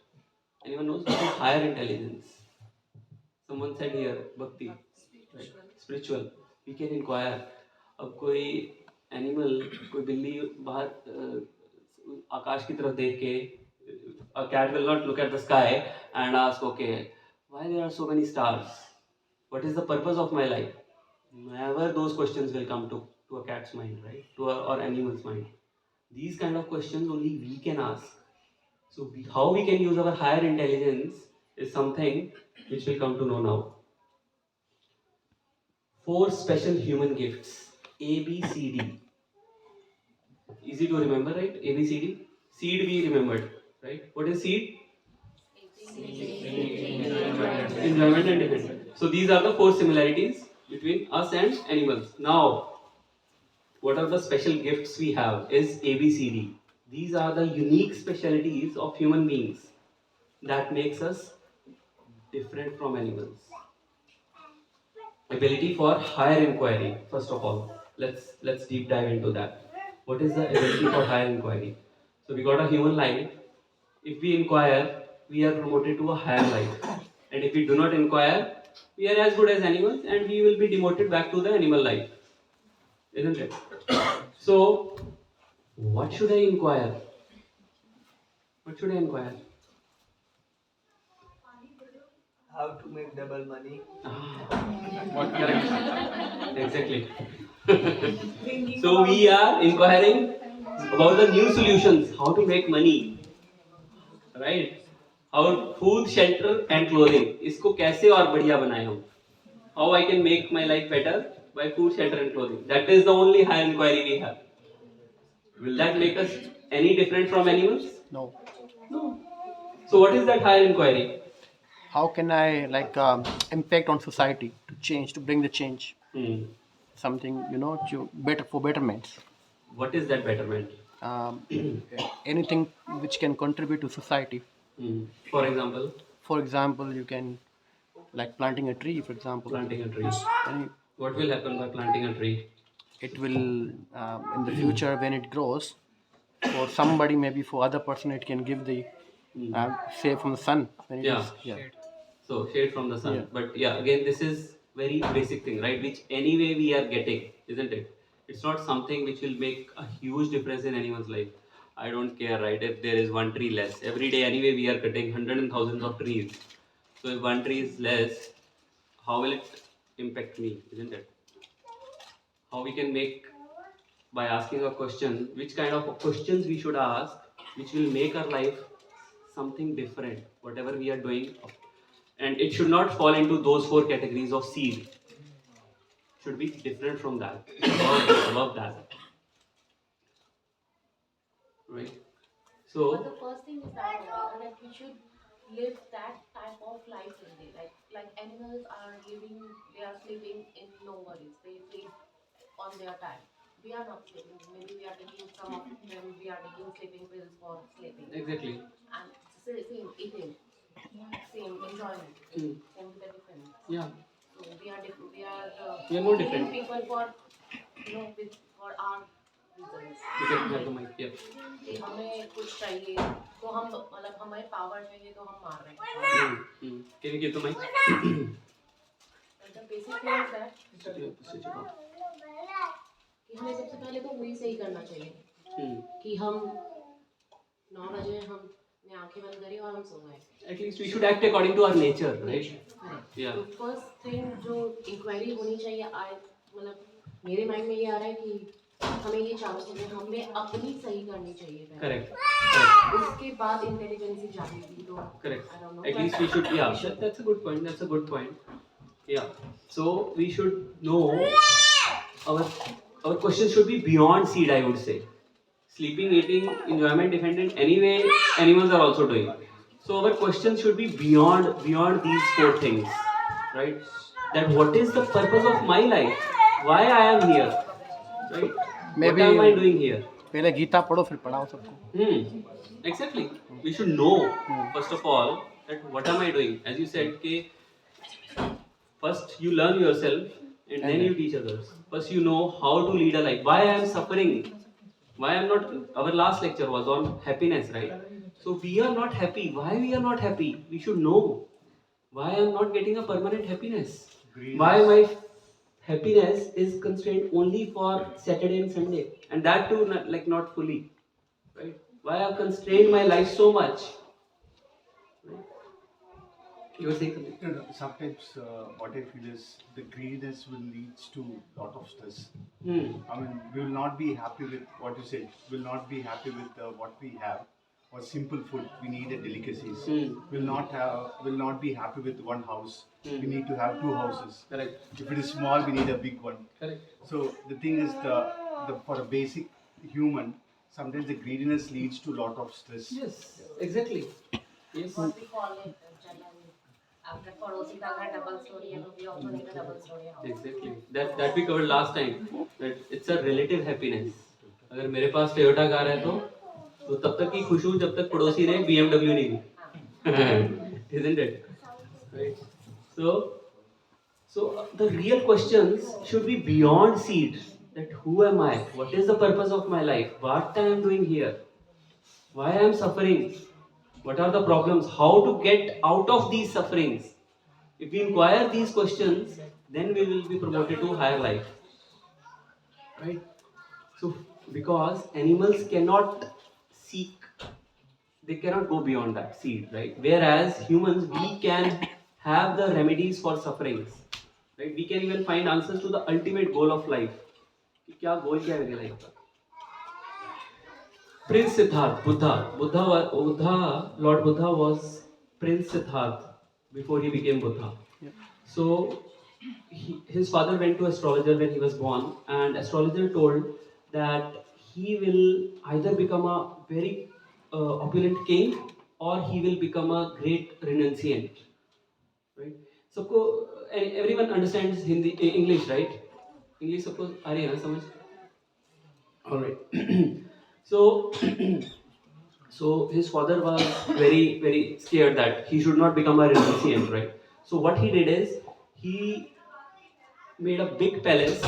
Anyone knows what is higher intelligence? Someone said here, bhakti. Right? Spiritual. We can inquire. अब कोई animal, कोई बिल्ली बाहर आकाश की तरफ देख के, a cat will not look at the sky and ask, okay, why there are so many stars? What is the purpose of my life? Never those questions will come to a cat's mind, right? Or animal's mind. These kind of questions only we can ask. So how we can use our higher intelligence is something which we'll come to know now. 4 special human gifts. A, B, C, D. Easy to remember, right? A, B, C, D. Seed we remembered, right? What is seed? Enjoyment and dependence. So these are the 4 similarities between us and animals. Now, what are the special gifts we have is A, B, C, D. These are the unique specialities of human beings that makes us different from animals. Ability for higher inquiry. First of all, let's deep dive into that. What is the ability for higher inquiry? So we got a human life. If we inquire, we are promoted to a higher life. And if we do not inquire, we are as good as animals and we will be demoted back to the animal life. Isn't it? So, what should I inquire? What should I inquire? How to make double money? What correct? Exactly. So we are inquiring about the new solutions, how to make money, right? How food, shelter and clothing. इसको कैसे और बढ़िया बनाएं हम? How I can make my life better by food, shelter and clothing. That is the only higher inquiry we have. Will that make us any different from animals? No. No. So what is that higher inquiry? How can I impact on society to change, to bring the change? Something to for betterment. What is that betterment? Anything which can contribute to society. For example? For example, you can planting a tree. For example, planting a tree. What will happen by planting a tree? It will in the future when it grows, for somebody, maybe for other person, it can give the shade from the sun. When it is, Shade. So shade from the sun. Yeah. But again, this is very basic thing, right? Which anyway we are getting, isn't it? It's not something which will make a huge difference in anyone's life. I don't care, right? If there is one tree less. Every day anyway we are cutting hundreds and thousands of trees. So if one tree is less, how will it impact me, isn't it? How we can make, by asking a question, which kind of questions we should ask, which will make our life something different, whatever we are doing. And it should not fall into those 4 categories of seed. Should be different from that, above that. Right? So, but the first thing is that we should live that type of life only. Like animals are living, they are sleeping in no worries. They sleep on their time. We are not sleeping. Maybe we are taking some of them. We are taking sleeping pills for sleeping. Exactly. And same eating, same enjoyment, same with the difference. Yeah. So we are different. We are no different. People for for our reasons. You can have the mic. Yeah. कि हमें कुछ चाहिए तो हम मतलब हमें power चाहिए तो हम मार रहे हैं. Can you give the mic? The basic thing is that कि हमें सबसे पहले तो वही सही करना चाहिए कि हम 9 बजे हमने आंखें बंद करी और हम सो गए. At least we should act according to our nature, right? Yeah. तो फर्स्ट थिंग जो इंक्वायरी होनी चाहिए मतलब मेरे माइंड में ये आ रहा है कि हमें ये चारों चीजें हमें अपनी सही करनी चाहिए पहले। Correct. उसके बाद इंटेलिजेंसी जागेगी तो Correct. I don't know, At but- least we should. Yeah, that's a good point. That's a good point. Yeah. So we should know our questions should be beyond seed. I would say. Sleeping, eating, enjoyment, dependent. Anyway, animals are also doing. So our questions should be beyond these four things, right? That what is the purpose of my life? Why I am here, right? Maybe what am I doing here? पहले गीता पढ़ो फिर पढ़ाओ सबको. Exactly. We should know first of all that what am I doing? As you said, first you learn yourself and then you teach others. First you know how to lead a life. Why I am suffering? Why I am not? Our last lecture was on happiness, right? So we are not happy. Why we are not happy? We should know. Why I am not getting a permanent happiness? Why my happiness is constrained only for Saturday and Sunday, and that too not fully, right? Why I have constrained my life so much? Right? You were saying something? No, sometimes what I feel is the greediness will lead to lot of stress. I mean, we will not be happy with what you said. We will not be happy with what we have, or simple food. We need a delicacies. Will not be happy with one house. We need to have two houses. Correct. If it is small, we need a big one. Correct. So the thing is, for a basic human, sometimes the greediness leads to lot of stress. Yes, exactly. Yes. What we call it after पड़ोसी का घर double story है तो we also need a double story house. Exactly. That we covered last time. That it's a relative happiness. अगर मेरे पास Toyota car है तो तब तक ही खुश हूँ जब तक पड़ोसी ने BMW नहीं ली. Isn't it? Right. So the real questions should be beyond seed. That who am I? What is the purpose of my life? What I am doing here? Why I am suffering? What are the problems? How to get out of these sufferings? If we inquire these questions, then we will be promoted to higher life. Right? So, because animals cannot seek, they cannot go beyond that seed, right? Whereas humans, we can have the remedies for sufferings. Right? We can even find answers to the ultimate goal of life. क्या गोल क्या है मेरी life का? Prince Siddharth, Lord Buddha was Prince Siddharth before he became Buddha. So his father went to astrologer when he was born, and astrologer told that he will either become a very opulent king or he will become a great renunciant. Right? So everyone understands English, right? English सबको आ रही है ना समझ? All right. So his father was very scared that he should not become a renunciant, right? So what he did is he made a big palace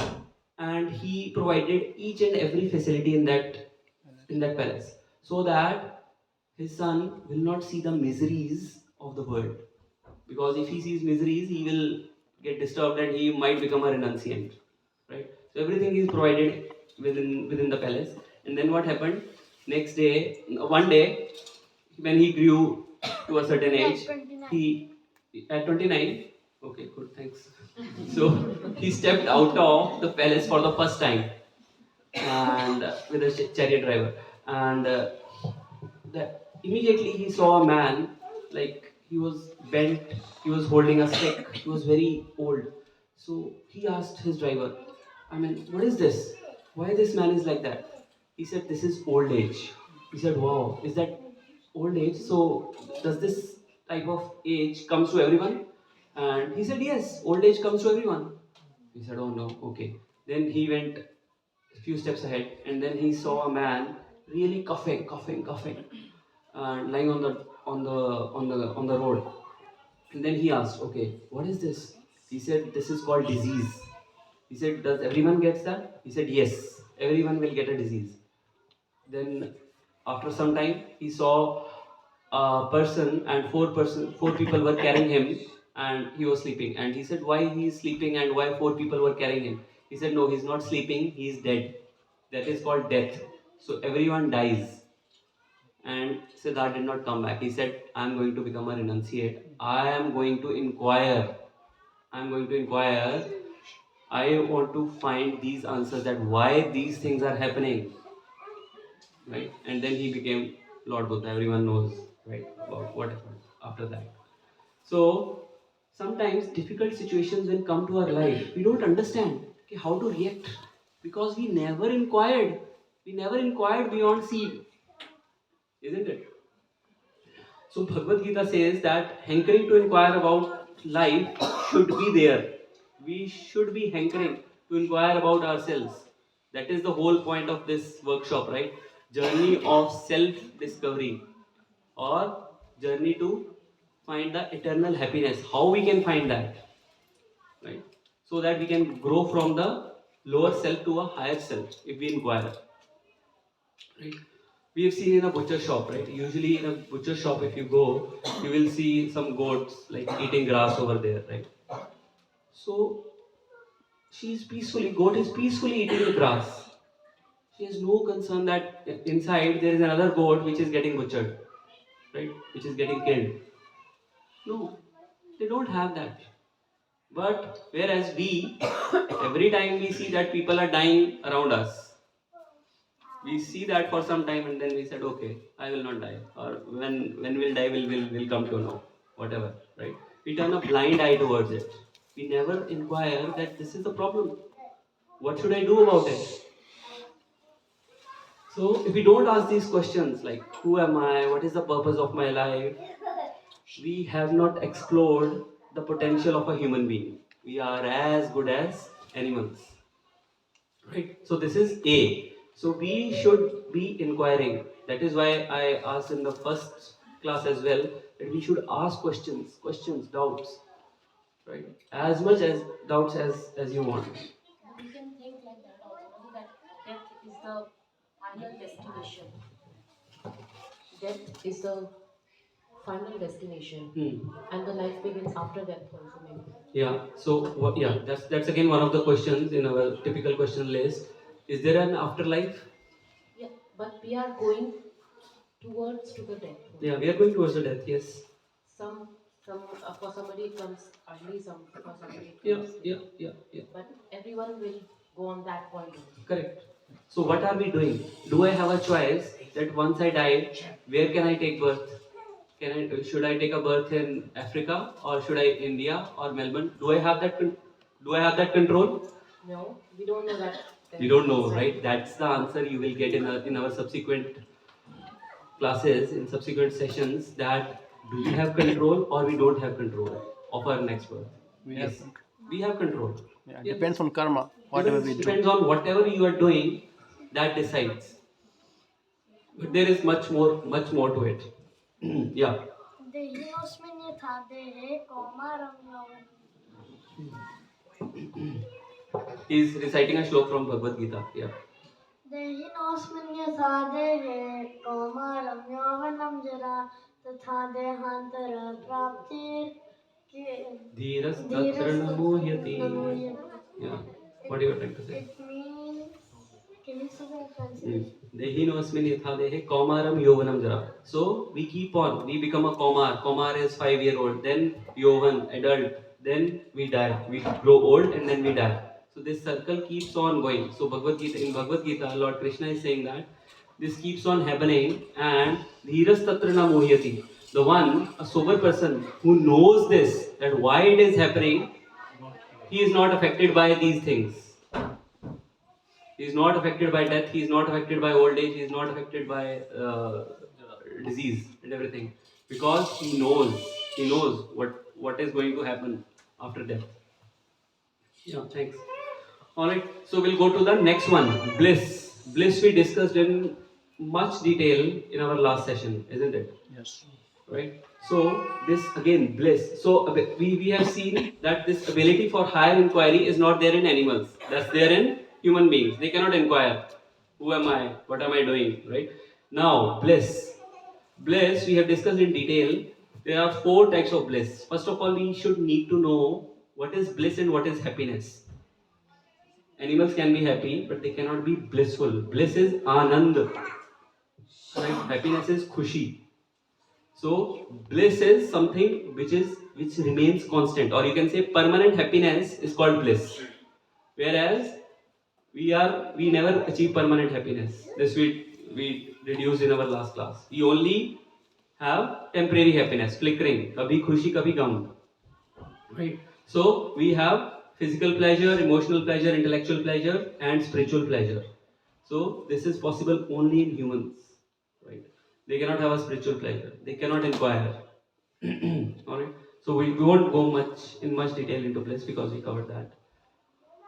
and he provided each and every facility in that palace so that his son will not see the miseries of the world. Because if he sees miseries, he will get disturbed and he might become a renunciant, right? So everything is provided within the palace. And then what happened? One day, when he grew to a certain age, he at 29. Okay, good, thanks. So he stepped out of the palace for the first time, and with a chariot driver, and immediately he saw a man, like he was bent, he was holding a stick, he was very old. So he asked his driver, I mean, what is this? Why this man is like that? He said, this is old age. He said, wow, is that old age? So does this type of age comes to everyone? And he said, yes, old age comes to everyone. He said, oh no, okay. Then he went a few steps ahead, and then he saw a man really coughing, and lying on the road. And then he asked, okay, what is this? He said, this is called disease. He said, does everyone get that? He said, yes, everyone will get a disease. Then after some time, he saw a person and four people were carrying him, and he was sleeping. And he said, why he is sleeping and why 4 people were carrying him? He said, no, he's not sleeping, he is dead. That is called death. So everyone dies. And Siddhartha did not come back. He said, I am going to become a renunciate. I am going to inquire I want to find these answers, that why these things are happening, right? And then he became Lord Buddha. Everyone knows, right, about what happened after that. So sometimes difficult situations will come to our life. We don't understand how to react because we never inquired. We never inquired beyond seed, isn't it? So Bhagavad Gita says that hankering to inquire about life should be there. We should be hankering to inquire about ourselves. That is the whole point of this workshop, right? Journey of self-discovery or journey to find the eternal happiness. How we can find that, right? So that we can grow from the lower self to a higher self if we inquire, right? We have seen in a butcher shop, right? Usually in a butcher shop, if you go, you will see some goats like eating grass over there, right? So goat is peacefully eating the grass. She has no concern that inside there is another goat which is getting butchered, right? Which is getting killed. No, they don't have that. But whereas we, every time we see that people are dying around us, we see that for some time and then we said, okay, I will not die. Or when we'll die, we'll come to know. Whatever, right? We turn a blind eye towards it. We never inquire that this is the problem. What should I do about it? So if we don't ask these questions like who am I, what is the purpose of my life, we have not explored the potential of a human being. We are as good as animals. Right? So this is A. So we should be inquiring. That is why I asked in the first class as well that we should ask questions, doubts. Right? As much as doubts as you want. We can think like that also, that death is the final destination. Death is the final destination, and the life begins after death also maybe. Yeah. So what? Yeah. That's again one of the questions in our typical question list. Is there an afterlife? Yeah, but we are going towards to the death. Yeah, we are going towards the death. Yes. Some for somebody it comes early, some for somebody it comes late. Yeah. But everyone will go on that point. Correct. So what are we doing? Do I have a choice that once I die, where can I take birth? Should I take a birth in Africa or should I India or Melbourne? Do I have that control? No, we don't know that. You don't know, right? That's the answer you will get in our subsequent classes, in subsequent sessions, that do we have control or we don't have control of our next birth? We have control. Yeah, depends on karma, whatever we do. Depends on whatever you are doing, that decides. But there is much more to it. Yeah. He is reciting a shlok from Bhagavad Gita. Yeah. Dhiras tatra namohyati. Yeah. What are you trying to say? It means, can you say that translation? Dehinosmin yathadehe kaumaram yovanam jara. So we keep on, we become a kaumar. Kaumar is 5-year-old, then yovan, adult, then we die. We grow old and then we die. So this circle keeps on going. So in Bhagavad Gita, Lord Krishna is saying that this keeps on happening, and dhiras tatra na mohyati. The one, a sober person who knows this, that why it is happening, he is not affected by these things. He is not affected by death, he is not affected by old age, he is not affected by disease and everything. Because he knows what is going to happen after death. Yeah, thanks. Alright, so we'll go to the next one, bliss. Bliss we discussed in much detail in our last session, isn't it? Yes. Right? So this again, bliss. So we have seen that this ability for higher inquiry is not there in animals. That's there in human beings. They cannot inquire. Who am I? What am I doing? Right? Now, bliss. Bliss we have discussed in detail. There are 4 types of bliss. First of all, we should need to know what is bliss and what is happiness. Animals can be happy, but they cannot be blissful. Bliss is anand. Right? Happiness is khushi. So bliss is something which remains constant, or you can say permanent happiness is called bliss. Whereas we never achieve permanent happiness. This we reduced in our last class. We only have temporary happiness, flickering, kabhi khushi, kabhi gum. Right? So we have physical pleasure, emotional pleasure, intellectual pleasure, and spiritual pleasure. So this is possible only in humans. Right? They cannot have a spiritual pleasure. They cannot inquire. Alright. So we won't go much detail into this because we covered that.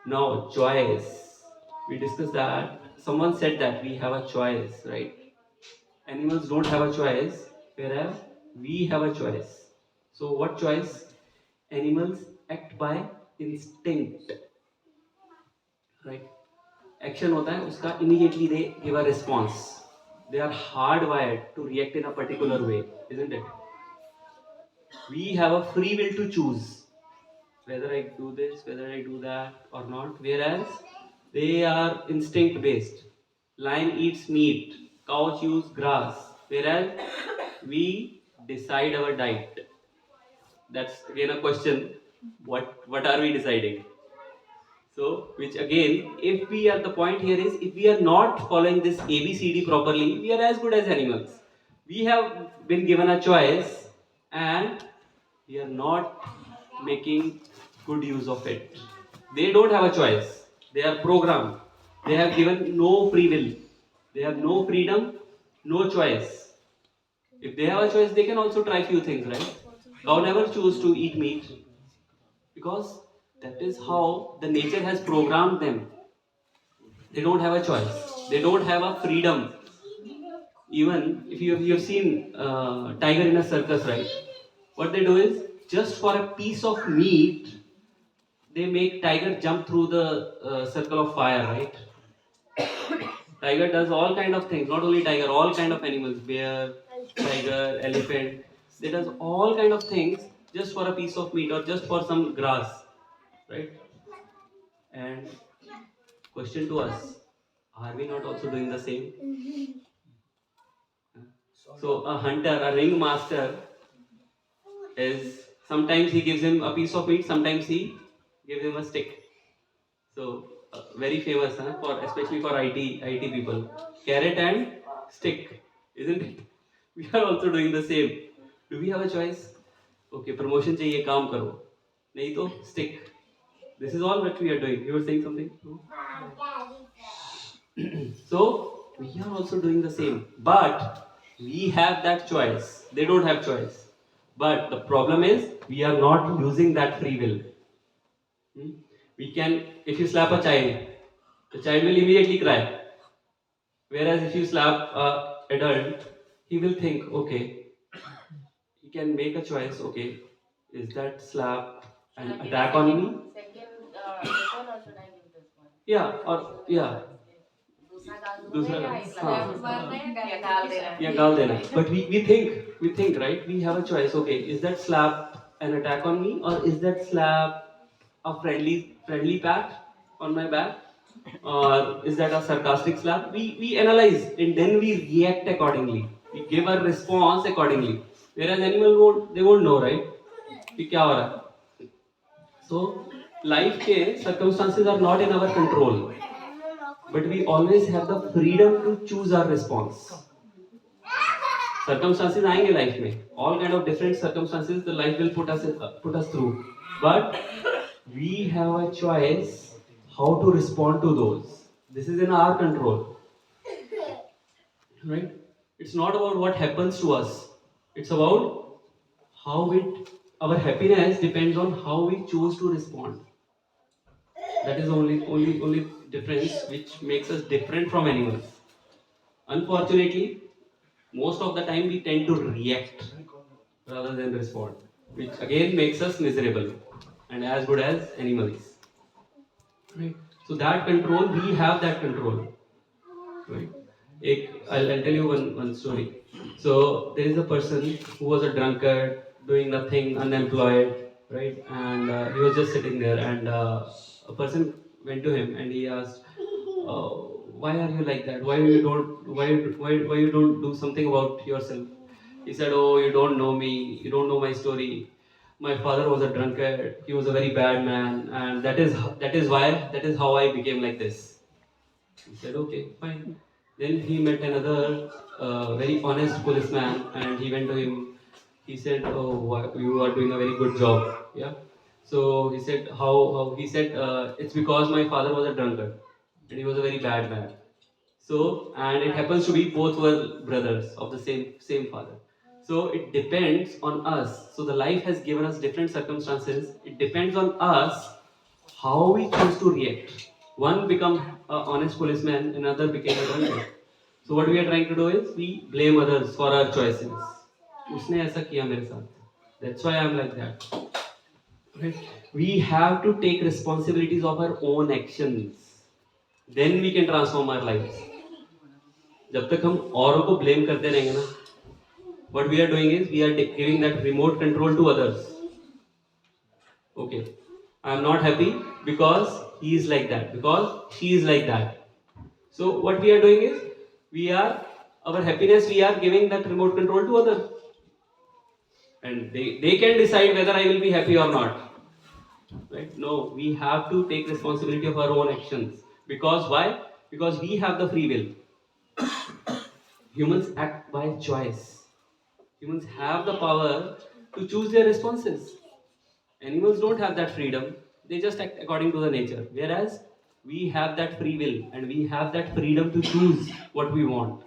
Now choice. We discussed that. Someone said that we have a choice, right? Animals don't have a choice, whereas we have a choice. So what choice? Animals act by instinct, right? Action होता है उसका immediately they give a response. They are hardwired to react in a particular way, isn't it? We have a free will to choose whether I do this, whether I do that or not. Whereas they are instinct based. Lion eats meat, cow chews grass. Whereas we decide our diet. That's again a question. What are we deciding? So, which again, if we are the point here is if we are not following this ABCD properly, we are as good as animals. We have been given a choice and we are not making good use of it. They don't have a choice. They are programmed. They have given no free will. They have no freedom, no choice. If they have a choice, they can also try few things, right? Cow never choose to eat meat because that is how the nature has programmed them. They don't have a choice. They don't have a freedom. Even if you have seen tiger in a circus, right? What they do is just for a piece of meat, they make tiger jump through the circle of fire, right? Tiger does all kind of things. Not only tiger, all kind of animals, bear, tiger, elephant. They does all kind of things just for a piece of meat or just for some grass, right? And question to us: are we not also doing the same? So a hunter, a ring master, is sometimes he gives him a piece of meat, sometimes he gives him a stick. So very famous, huh? For especially for IT people, carrot and stick, isn't it? We are also doing the same. Do we have a choice? Okay, promotion चाहिए काम करो, नहीं तो stick. This is all what we are doing. You were saying something? No? So we are also doing the same, but we have that choice. They don't have choice. But the problem is we are not using that free will. We can, if you slap a child, the child will immediately cry. Whereas if you slap an adult, he will think, okay, he can make a choice, okay, is that slap an attack on me? Yeah, or yeah. Yeah, गाल देना. But we think, right? We have a choice. Okay, is that slap an attack on me, or is that slap a friendly pat on my back, or is that a sarcastic slap? We analyze and then we react accordingly. We give a response accordingly. Whereas they won't know, right? कि क्या हो रहा है. So life के circumstances are not in our control. But we always have the freedom to choose our response. Circumstances आएंगे life में, all kind of different circumstances the life will put us through. But we have a choice how to respond to those. This is in our control, right? It's not about what happens to us. It's about how our happiness depends on how we choose to respond. That is only difference which makes us different from animals. Unfortunately, most of the time we tend to react rather than respond, which again makes us miserable and as good as animals. Right? So that control, we have that control. Right? I'll tell you one story. So there is a person who was a drunkard, doing nothing, unemployed, right? And he was just sitting there, and a person went to him and he asked, "Why are you like that? Why you don't do something about yourself?" He said, "Oh, you don't know me. You don't know my story. my father was a drunkard, he was a very bad man, and that is how I became like this. He said, okay, fine. Then he met another very honest policeman, and he went to him. He said, oh, you are doing a very good job. Yeah. So he said, how? He said, it's because my father was a drunkard, and he was a very bad man. So, and it happens to be both were brothers of the same father. So it depends on us. So the life has given us different circumstances. It depends on us how we choose to react. One become an honest policeman, another became a drunkard. So what we are trying to do is we blame others for our choices. उसने ऐसा किया मेरे साथ. That's why I'm like that. Right? We have to take responsibilities of our own actions. Then we can transform our lives. जब तक हम औरों को blame करते रहेंगे ना, what we are doing is we are giving that remote control to others. Okay, I am not happy because he is like that, because she is like that. So what we are doing is our happiness we are giving that remote control to others, and they can decide whether I will be happy or not. Right? No, we have to take responsibility of our own actions. Because why? Because we have the free will. Humans act by choice. Humans have the power to choose their responses. Animals don't have that freedom. They just act according to the nature. Whereas we have that free will and we have that freedom to choose what we want.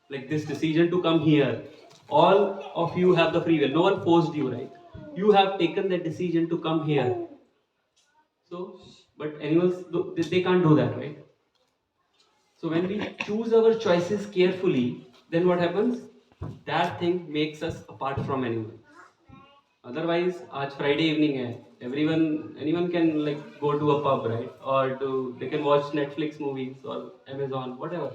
Like this decision to come here. All of you have the free will. No one forced you, right? You have taken the decision to come here. So, but animals, they can't do that, right? So when we choose our choices carefully, then what happens? That thing makes us apart from animals. Otherwise, आज Friday evening है. Anyone can like go to a pub, right? Or they can watch Netflix movies or Amazon, whatever.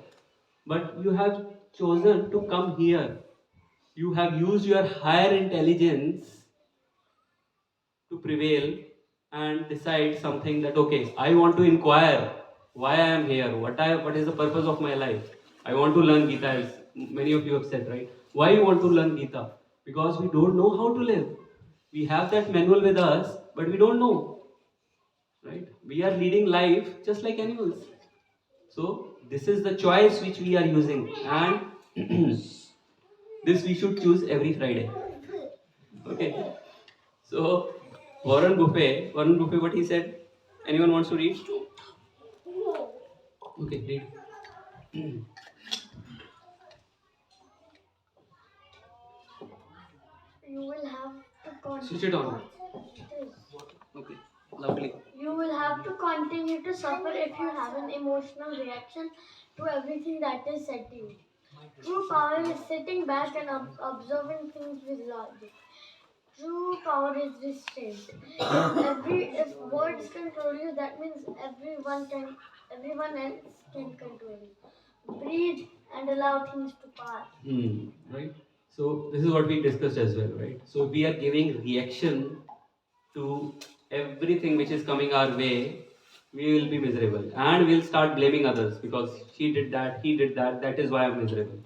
But you have chosen to come here. You have used your higher intelligence to prevail and decide something that okay, I want to inquire why I am here, what is the purpose of my life. I want to learn Gita, as many of you have said, right? Why you want to learn Gita? Because we don't know how to live. We have that manual with us, but we don't know, right? We are leading life just like animals. So this is the choice which we are using, and this we should choose every Friday. Okay. So Warren Buffett, what he said? Anyone wants to read? Okay, read. You will have to Switch it on. Okay, lovely. You will have to continue to suffer if you have an emotional reaction to everything that is said to you. True power is sitting back and observing things with logic. True power is restraint. If words control you, that means everyone else can control you. Breathe and allow things to pass. Right. So this is what we discussed as well, right? So we are giving reaction to everything which is coming our way. We will be miserable, and we'll start blaming others because she did that, he did that. That is why I'm miserable.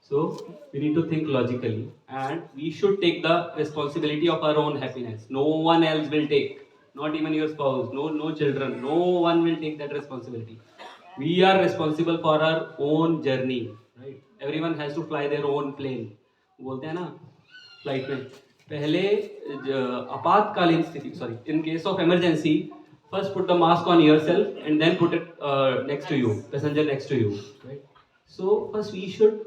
So we need to think logically, and we should take the responsibility of our own happiness. No one else will take, not even your spouse, no children. No one will take that responsibility. We are responsible for our own journey, right? Everyone has to fly their own plane. बोलते हैं ना flight में पहले आपातकालीन स्थिति in case of emergency, first put the mask on yourself and then put it next to you, passenger next to you, right? So first we should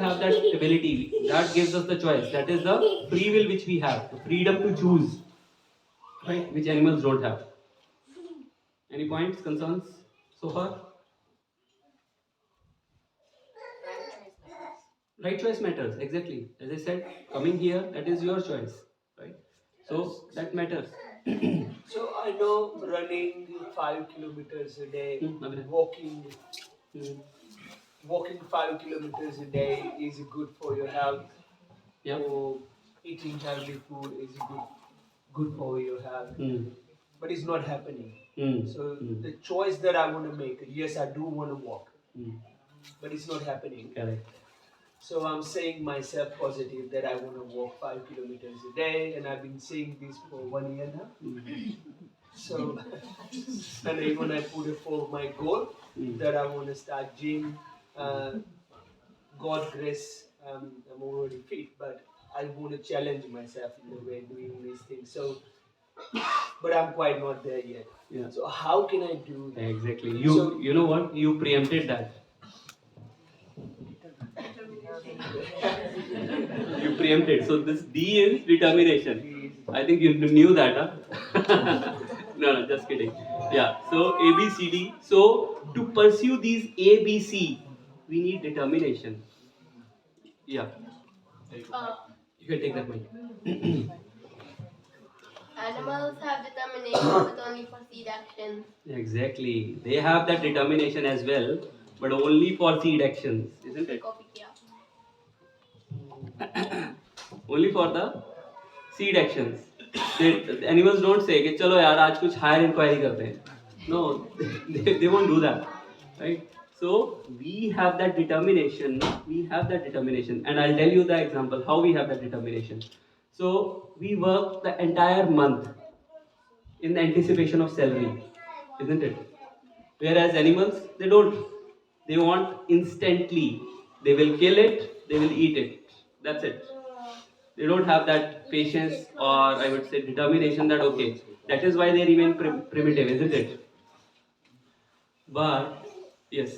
have that ability that gives us the choice. That is the free will which we have, the freedom to choose, right? Which animals don't have. Any points, concerns so far? Right choice matters, exactly. As I said, coming here, that is your choice, right? So that matters. So I know running 5 kilometers a day, walking 5 kilometers a day is good for your health. Yep. Or eating healthy food is good for your health. But it's not happening. So the choice that I want to make, yes, I do want to walk, but it's not happening. Correct. So I'm saying myself positive that I want to walk 5 kilometers a day, and I've been saying this for 1 year now. So, and even I put it for my goal that I want to start gym. God grace, I'm already fit, but I want to challenge myself in the way doing these things. So, but I'm quite not there yet. Yeah. So how can I do that? Exactly. So- You know what? You preempted that. You preempted. So this D is determination. I think you knew that, huh? No, just kidding. Yeah. So A, B, C, D. So to pursue these A, B, C, we need determination. Yeah. You can take that mic. Animals have determination, but only for seed actions. Exactly. They have that determination as well, but only for seed actions, isn't it? Copy kiya. Only for the seed actions. The animals don't say कि चलो यार आज कुछ higher inquiry करते हैं. No, they won't do that, right? So we have that determination. We have that determination, and I'll tell you the example how we have that determination. So we work the entire month in anticipation of salary, isn't it? Whereas animals, they don't. They want instantly. They will kill it, they will eat it. That's it. They don't have that patience or I would say determination that okay, that is why they remain primitive, isn't it? But yes.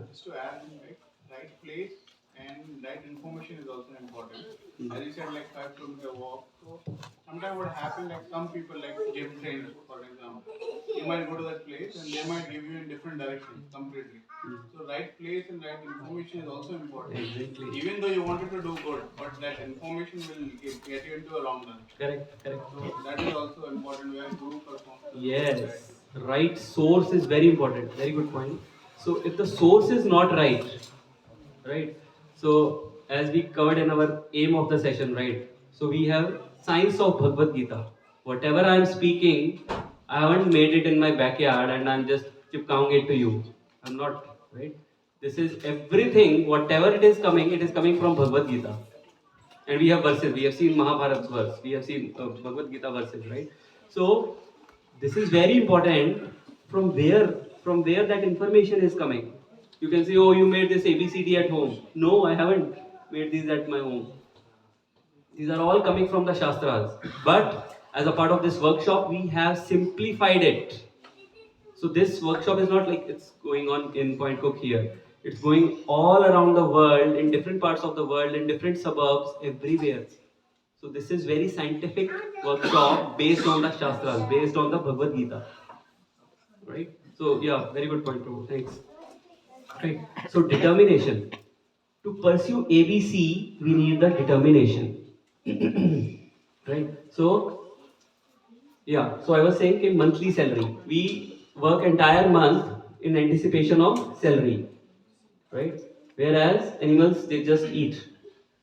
Just to add, right place and right information is also important. As you said, like 5 kilometer walk. So sometimes what happens, like some people, like gym trainers, for example, you might go to that place and they might give you in different directions completely. So right place and right information is also important. Exactly. Even though you wanted to do good, but that information will get you into a wrong run. Correct. So that is also important where group performs. Yes. Right source is very important. Very good point. So if the source is not right, right? So as we covered in our aim of the session, right? So we have science of Bhagavad Gita. Whatever I am speaking, I haven't made it in my backyard and I'm just chipkaung it to you. I'm not, right? This is everything, whatever it is coming from Bhagavad Gita. And we have verses, we have seen Mahabharat's verse, we have seen Bhagavad Gita verses, right? So this is very important from where that information is coming. You can say, oh, you made this ABCD at home. No, I haven't made these at my home. These are all coming from the Shastras. But as a part of this workshop, we have simplified it. So this workshop is not like it's going on in Point Cook here. It's going all around the world, in different parts of the world, in different suburbs, everywhere. So this is very scientific workshop based on the Shastras, based on the Bhagavad Gita. Right? So yeah, very good point, Prabhu. Thanks. Right. So determination. To pursue ABC, we need the determination. Right? So yeah, so I was saying कि monthly salary. We work entire month in anticipation of salary. Right? Whereas animals, they just eat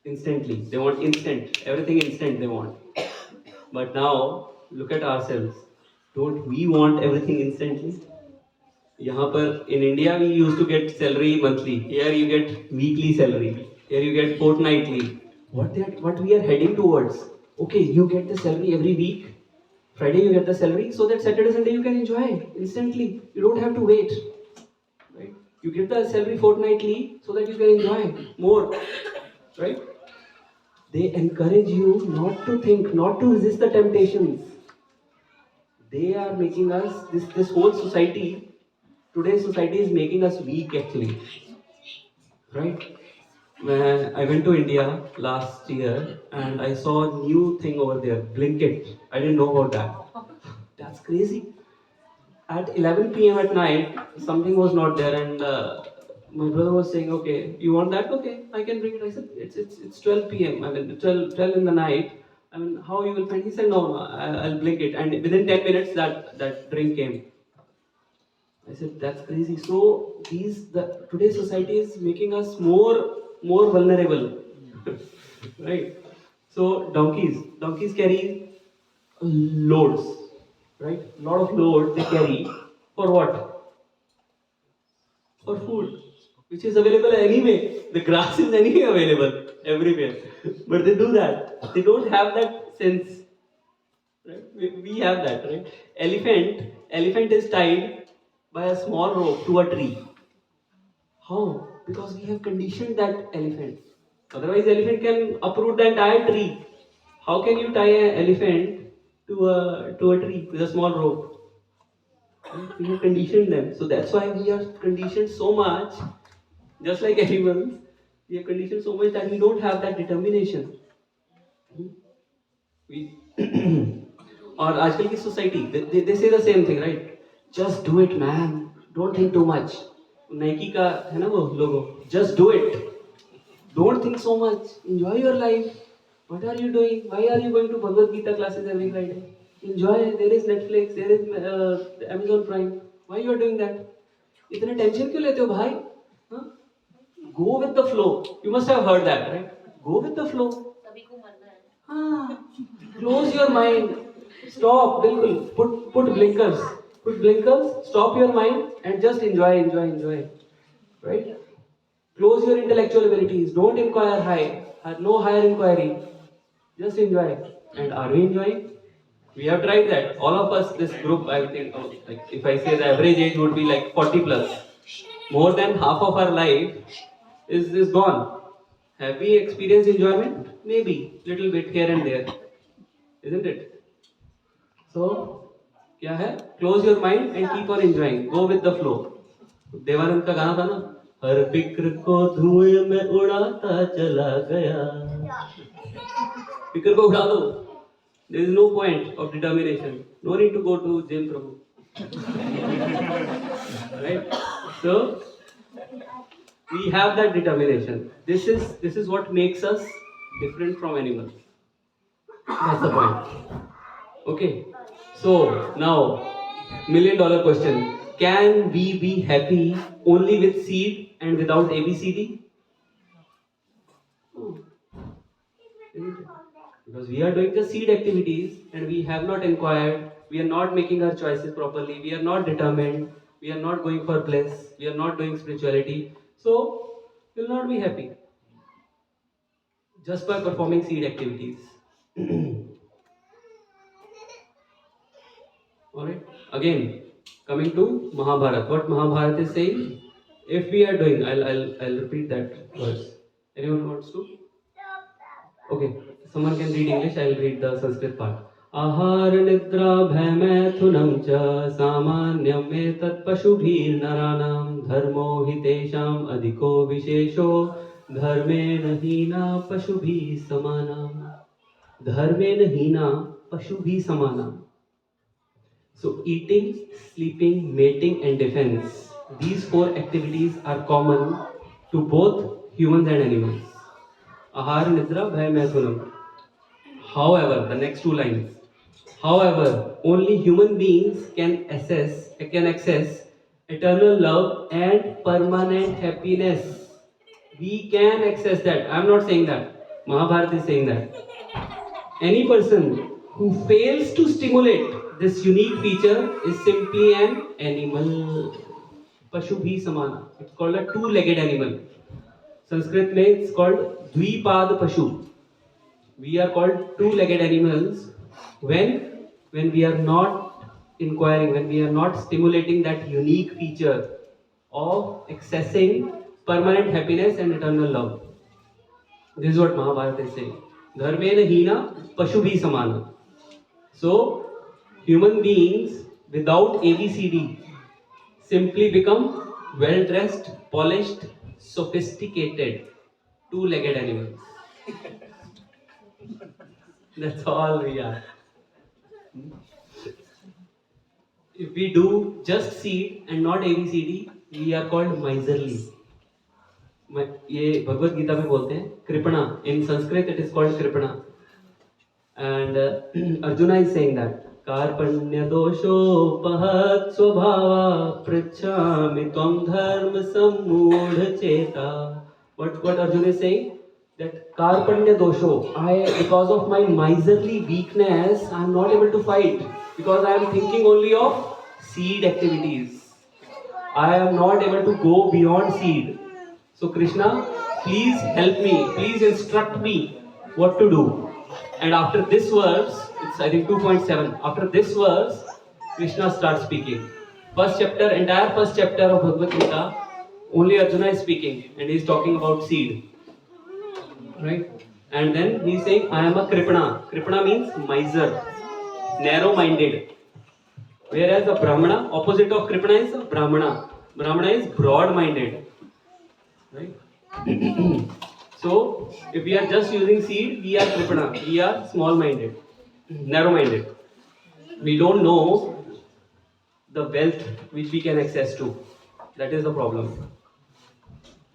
instantly. They want instant. Everything instant they want. But now, look at ourselves. Don't we want everything instantly? यहाँ पर in India we used to get salary monthly. Here you get weekly salary. Here you get fortnightly. What we are heading towards? Okay, you get the salary every week. Friday you get the salary, so that Saturday Sunday you can enjoy instantly. You don't have to wait. Right? You get the salary fortnightly, so that you can enjoy more. Right? They encourage you not to think, not to resist the temptations. They are making us, this whole society, today's society is making us weak actually. Right? When I went to India last year and I saw a new thing over there, Blinkit. I didn't know about that. That's crazy. At 11 p.m. at night, something was not there, and my brother was saying, "Okay, you want that? Okay, I can bring it." I said, "It's 12 p.m. I mean, 12 in the night. I mean, how you will find?" He said, "No, I'll blink it." And within 10 minutes, that drink came. I said, "That's crazy." So today's society is making us more vulnerable, right? So donkeys carry loads, right? A lot of load they carry for what? For food. which is available anyway. The grass is anyway available everywhere. But they do that. They don't have that sense. Right? We have that, right? Elephant is tied by a small rope to a tree. How? Because we have conditioned that elephant. Otherwise, elephant can uproot the entire tree. How can you tie an elephant to a tree with a small rope? Right? We have conditioned them. So that's why we are conditioned so much, just like animals. We are conditioned so much that we don't have that determination. We or आजकल की society, they say the same thing, right? Just do it, man. Don't think too much. Nike का है ना वो logo. Just do it. Don't think so much. Enjoy your life. What are you doing? Why are you going to Bhagavad Gita classes every Friday? Enjoy. There is Netflix. There is Amazon Prime. Why you are doing that? इतने tension क्यों लेते हो भाई? हाँ? Go with the flow. You must have heard that, right? Go with the flow. हाँ. Close your mind. Stop. बिल्कुल. Put blinkers. Put blinkers. Stop your mind and just enjoy. Right? Close your intellectual abilities. Don't inquire high. No higher inquiry. Just enjoy. And are we enjoying? We have tried that. All of us, this group, I think, like if I say the average age would be like 40 plus. More than half of our life is gone. Have we experienced enjoyment? Maybe. Little bit here and there. Isn't it? So, क्या है? Close your mind and keep on enjoying. Go with the flow. Devanand का गाना था ना, हर फिक्र को धुएं में उड़ाता चला गया. फिक्र को उड़ा दो. There is no point of determination. No need to go to gym, Prabhu. Right? So we have that determination. This is what makes us different from animals. That's the point. Okay. So now, $1,000,000 question. Can we be happy only with seed and without ABCD? No. Because we are doing the seed activities and we have not inquired, we are not making our choices properly, we are not determined, we are not going for bliss, we are not doing spirituality. So, we will not be happy just by performing seed activities. Alright, again, coming to Mahabharata. What Mahabharata is saying, if we are doing, I'll repeat that verse. Anyone wants to? Okay, someone can read English, I'll read the Sanskrit part. Ahar nidra bhay maithunam cha samanyam etat pashubhir naranam dharmo hitesham adhiko vishesho dharme nahina pashubhi samanam. Dharme nahina pashubhi samanam. So eating, sleeping, mating and defense. These 4 activities are common to both humans and animals. Ahar nidra bhay maithunam. However, the next 2 lines. However, only human beings can access eternal love and permanent happiness. We can access that. I am not saying that. Mahabharata is saying that. Any person who fails to stimulate this unique feature is simply an animal. Pashubhi samana. It's called a 2-legged animal. Sanskrit mein it's called Dvipad Pashu. We are called 2-legged animals when we are not inquiring, when we are not stimulating that unique feature of accessing permanent happiness and eternal love. This is what Mahabharata is saying. Dharmena hina pashubhi samana. So, human beings without ABCD simply become well-dressed, polished, sophisticated, 2-legged animals. That's all we are. If we do just seed and not ABCD, we are called miserly. ये भगवत गीता में बोलते हैं कृपणा. In Sanskrit it is called कृपणा. And Arjuna is saying that कार्पण्य दोषोपहत स्वभावा पृच्छामि त्वं धर्म सम्मूढ़ चेता. What Arjuna is saying? That karpanya dosho, because of my miserly weakness, I am not able to fight because I am thinking only of seed activities. I am not able to go beyond seed. So Krishna, please help me, please instruct me what to do. And after this verse, it's I think 2.7. After this verse, Krishna starts speaking. Entire first chapter of Bhagavad Gita, only Arjuna is speaking, and he's talking about seed. Right? And then he's saying, I am a Kripana. Kripana means miser, narrow-minded. Whereas a Brahmana, opposite of Kripana is a Brahmana. Brahmana is broad-minded. Right? So, if we are just using seed, we are Kripana. We are small-minded, narrow-minded. We don't know the wealth which we can access to. That is the problem.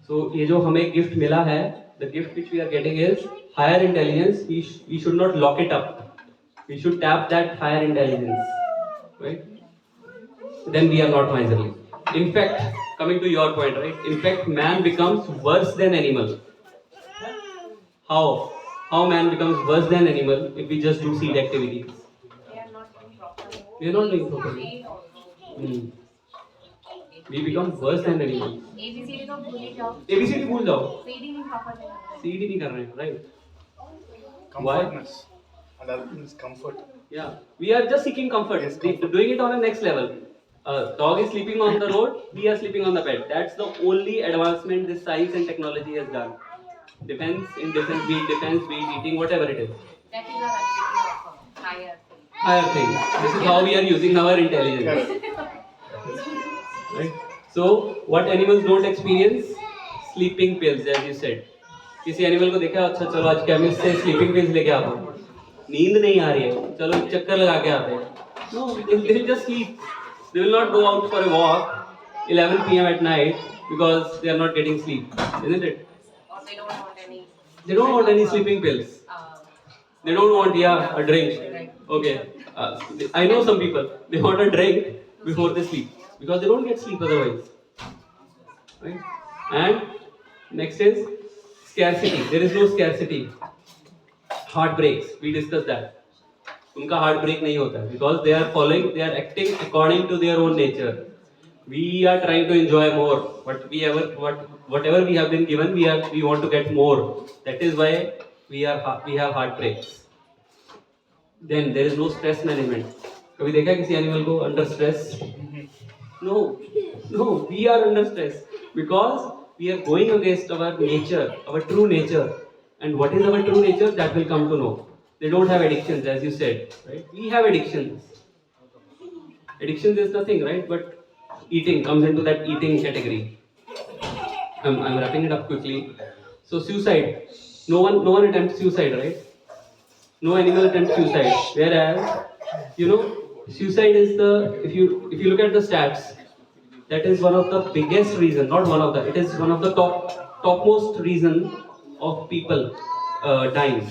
So, ये जो हमें gift मिला है, the gift which we are getting is higher intelligence. We should not lock it up. We should tap that higher intelligence, right? Then we are not miserly. In fact, coming to your point, right? In fact, man becomes worse than animal. How? How man becomes worse than animal if we just do seed activities? We are not doing properly. We become worse than animals. ABCD भूल जाओ. CD नहीं कर रहे हैं, right? Comfortness. Another thing is comfort. Yeah, we are just seeking comfort. Yes, doing it on a next level. Dog is sleeping on the road, we are sleeping on the bed. That's the only advancement this science and technology has done. Defense, eating, whatever it is. That is our activity of Higher thing. This is how we are using our intelligence. Right? So, what animals don't experience? Sleeping pills, as you said. किसी animal को देखा, अच्छा चलो आज chemist से sleeping pills लेके आता हूँ. नींद नहीं आ रही है, चलो चक्कर लगा के आते हैं. No, they will just sleep. They will not go out for a walk 11 p.m. at night because they are not getting sleep, isn't it? Or they don't want any. They don't want any sleeping pills. They don't want a drink. Okay, I know some people. They want a drink before they sleep because they don't get sleep otherwise. Right? And next is scarcity. There is no scarcity. Heartbreaks. We discussed that. उनका heart break नहीं होता है because they are acting according to their own nature. We are trying to enjoy more. Whatever we have been given, we want to get more. That is why we have heartbreaks. Then there is no stress management. कभी देखा किसी animal को under stress? No, we are under stress because we are going against our nature, our true nature. And what is our true nature? That will come to know. They don't have addictions, as you said, right? We have addictions. Addictions is nothing, right? But eating comes into that eating category. I'm wrapping it up quickly. So suicide. No one attempts suicide, right? No animal attempts suicide. Whereas, suicide is if you look at the stats, that is one of the biggest reason. Not one of the. It is one of the topmost reason of people dying.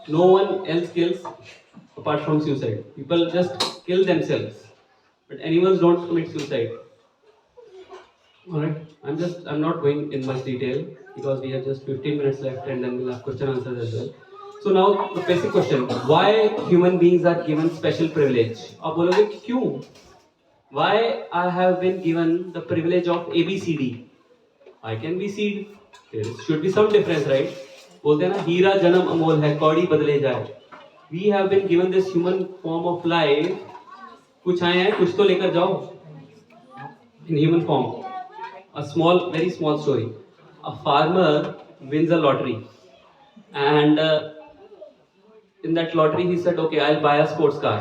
No one else kills apart from suicide. People just kill themselves, but animals don't commit suicide. All right. I'm not going in much detail because we have just 15 minutes left, and then we'll have question answers as well. So now the basic question: why human beings are given special privilege? आप बोलोगे क्यों? Why I have been given the privilege of ABCD? I can be seed. There should be some difference, right? बोलते हैं ना हीरा जन्म अमोल है कौड़ी बदले जाए. We have been given this human form of life. कुछ आए हैं कुछ तो लेकर जाओ. In human form, very small story. A farmer wins a lottery, and in that lottery he said, "Okay, I'll buy a sports car."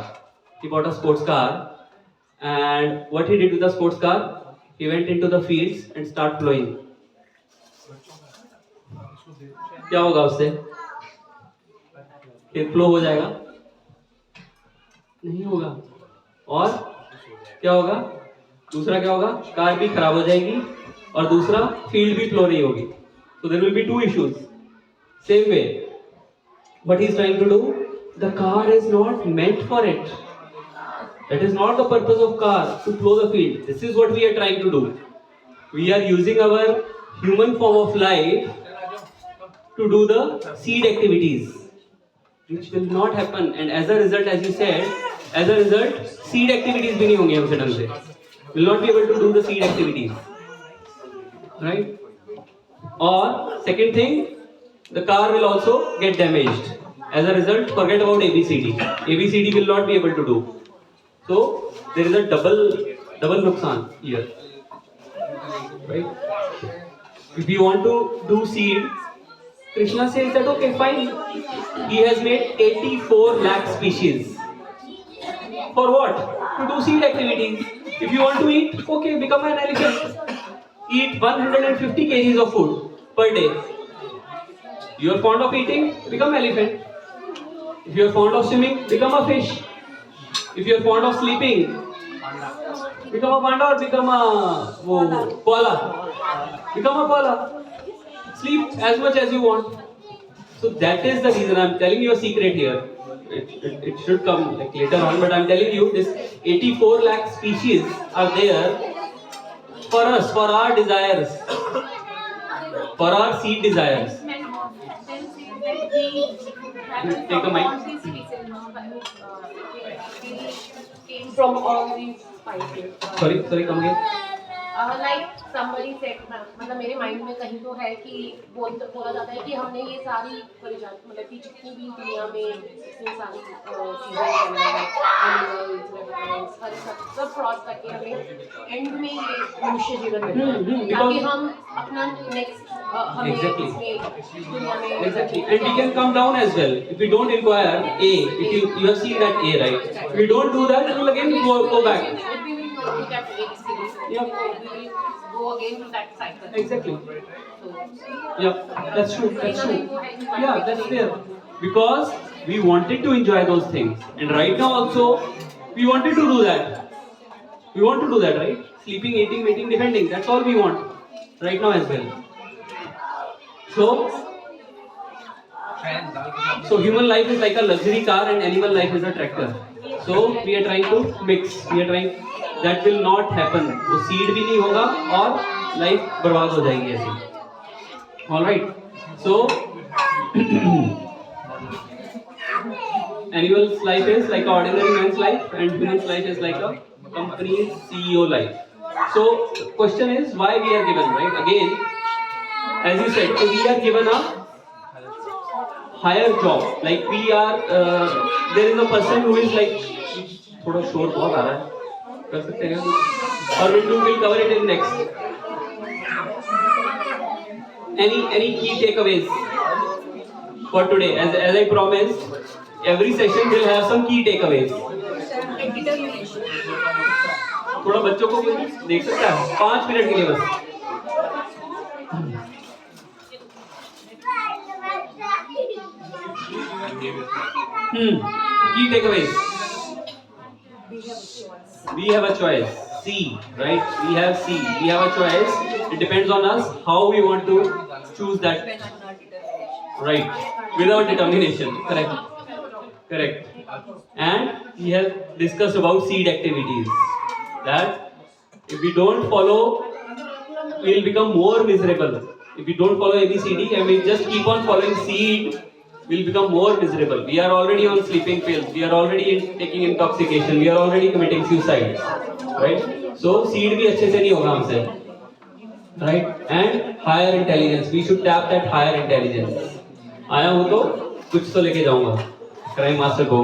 He bought a sports car, and what he did with the sports car? He went into the fields and started plowing. क्या होगा उससे? खेत flow हो जाएगा? नहीं होगा. और क्या होगा? दूसरा क्या होगा? कार भी खराब हो जाएगी और दूसरा फील्ड भी फ्लो नहीं होगी. So there will be two issues. Same way, what he is trying to do? The car is not meant for it. That is not the purpose of car, to plow the field. This is what we are trying to do. We are using our human form of life to do the seed activities, which will not happen. And as a result, as you said, seed activities भी नहीं होंगे हमसे ढंग से. Will not be able to do the seed activities. right? Or second thing, the car will also get damaged. As a result, forget about ABCD. ABCD will not be able to do. So there is a double nuksan here, right? If you want to do seed, Krishna says that okay, fine. He has made 84 lakh species. For what? To do seed activities. If you want to eat, okay, become an elephant. Eat 150 kgs of food per day. You are fond of eating, become elephant. If you are fond of swimming, become a fish. If you are fond of sleeping, become a panda or become a koala. Become a koala. Sleep as much as you want. So that is the reason I'm telling you a secret here. It should come like later on, but I'm telling you this 84 lakh species are there for us, for our desires, for our seed desires. Take a mic. Came from all these spices. Sorry, come again. Like somebody said, मतलब मेरे mind में कहीं तो है कि बोला जाता है कि हमने ये सारी परेशानी मतलब कि जितनी भी दुनिया में इतनी सारी चीजें सब क्रॉस करके हमें एंड में ये मनुष्य जीवन मिलता है ताकि हम अपना नेक्स्ट हमें इसमें दुनिया में Exactly, and we can come down as well. If we don't inquire A, if you have seen that A, right? If we don't do that, we will again go back. If we will look at ABCD, we will go again to that cycle. Exactly. Yeah, that's true. That's true. Yeah, that's there. Because we wanted to enjoy those things, and right now also we wanted to do that. We want to do that, right? Sleeping, eating, mating, defending. That's all we want right now as well. So human life is like a luxury car and animal life is a tractor. So we are trying to mix. We are trying. That will not happen. वो seed भी नहीं होगा और life बर्बाद हो जाएगी ऐसे. All right. So animal's life is like an ordinary man's life and human's life is like a company's CEO life. So the question is why we are given, right? Again, as you said, we are given a higher job. Like we are, there is a person who is like, थोड़ा शोर बहुत आ रहा है, कर सकते हैं और we'll cover it in next. Any key takeaways for today? As I promised, every session will have some key takeaways. थोड़ा बच्चों को भी देख सकता है 5 मिनट के लिए बस. Key takeaways. We have a choice. C, right? We have C. We have a choice. It depends on us how we want to choose that. Right? Without determination. Correct. And we have discussed about seed activities. That if we don't follow, we will become more miserable. If we don't follow ABCD and we just keep on following seed, we will become more miserable. We are already on sleeping pills. We are already taking intoxication. We are already committing suicide. Right? So seed भी अच्छे से नहीं होगा हमसे. Right? And higher intelligence. We should tap that higher intelligence. आया हूँ तो कुछ तो लेके जाऊँगा. Crime master go.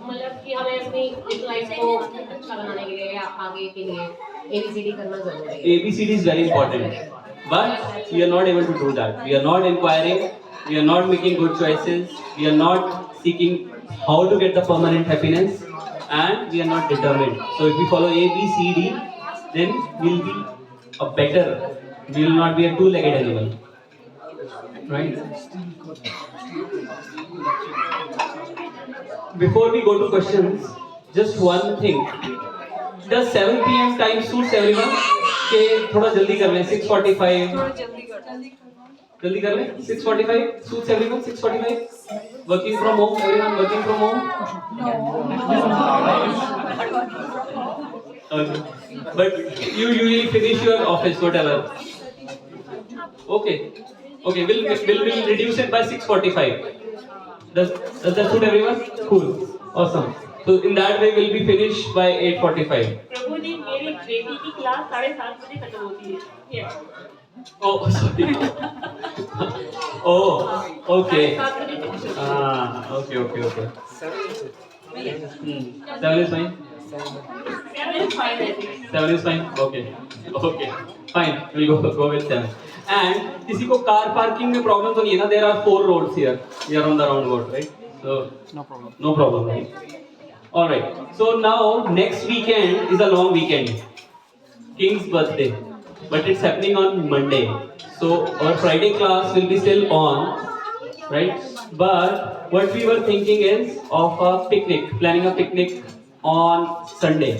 मतलब कि हमें अपनी लाइफ को अच्छा बनाने के लिए या आगे के लिए ABCD करना जरूरी है. ABCD is very important, but we are not able to do that. We are not inquiring. We are not making good choices. We are not seeking how to get the permanent happiness, and we are not determined. So if we follow A, B, C, D, then we'll be a better. We will not be a two-legged animal, right? Before we go to questions, just one thing. Does 7 PM time suits everyone? के थोड़ा जल्दी कर लें 6:45. जल्दी कर लें 6:45 suits everyone. 6:45. Working from home. Everyone working from home. Okay. But you usually finish your office whatever. Okay. We'll reduce it by 6:45. Does that suit everyone? Cool. Awesome. So in that way we'll be finished by 8:45. प्रभु जी मेरी बेटी की class 7:30 बजे खत्म होती है. Yeah. Oh, sorry. Oh, okay. 7:30 बजे finish होती है. Okay. 7 is fine. 7 is fine, I think. 7 is fine. Okay. Fine. We'll go with 7. And किसी को car parking में problem तो नहीं है ना? There are 4 roads here. We are on the roundabout, right? So no problem. Right? All right. So now next weekend is a long weekend. King's birthday, but it's happening on Monday. So our Friday class will be still on, right? But what we were thinking is of a picnic, planning a picnic on Sunday.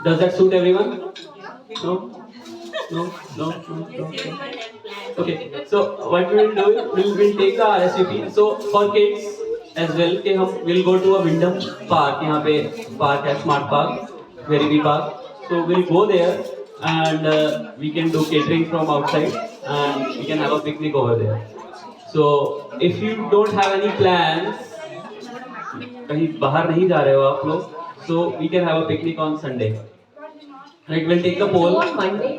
Does that suit everyone? No. Okay. So what we will do is we'll take the RSVP. So for kids as well, कि हम will go to a Wyndham Park. यहाँ पे park है, Smart Park, very big park. So we'll go there and we can do catering from outside and we can have a picnic over there. So if you don't have any plans, कहीं बाहर नहीं जा रहे हो आप लोग, so we can have a picnic on Sunday. Right? We'll take the poll. On Monday.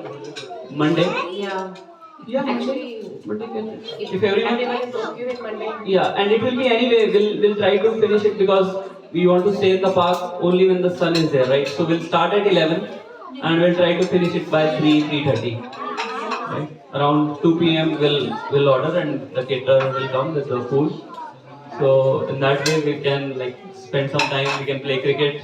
Monday. Yeah. Actually, If everyone is okay with Monday. Yeah, and it will be anyway. We'll try to finish it because we want to stay in the park only when the sun is there, right? So we'll start at 11 and we'll try to finish it by 3:30. Right? Around 2 p.m. we'll order and the caterer will come with the food. So in that way we can like spend some time. We can play cricket.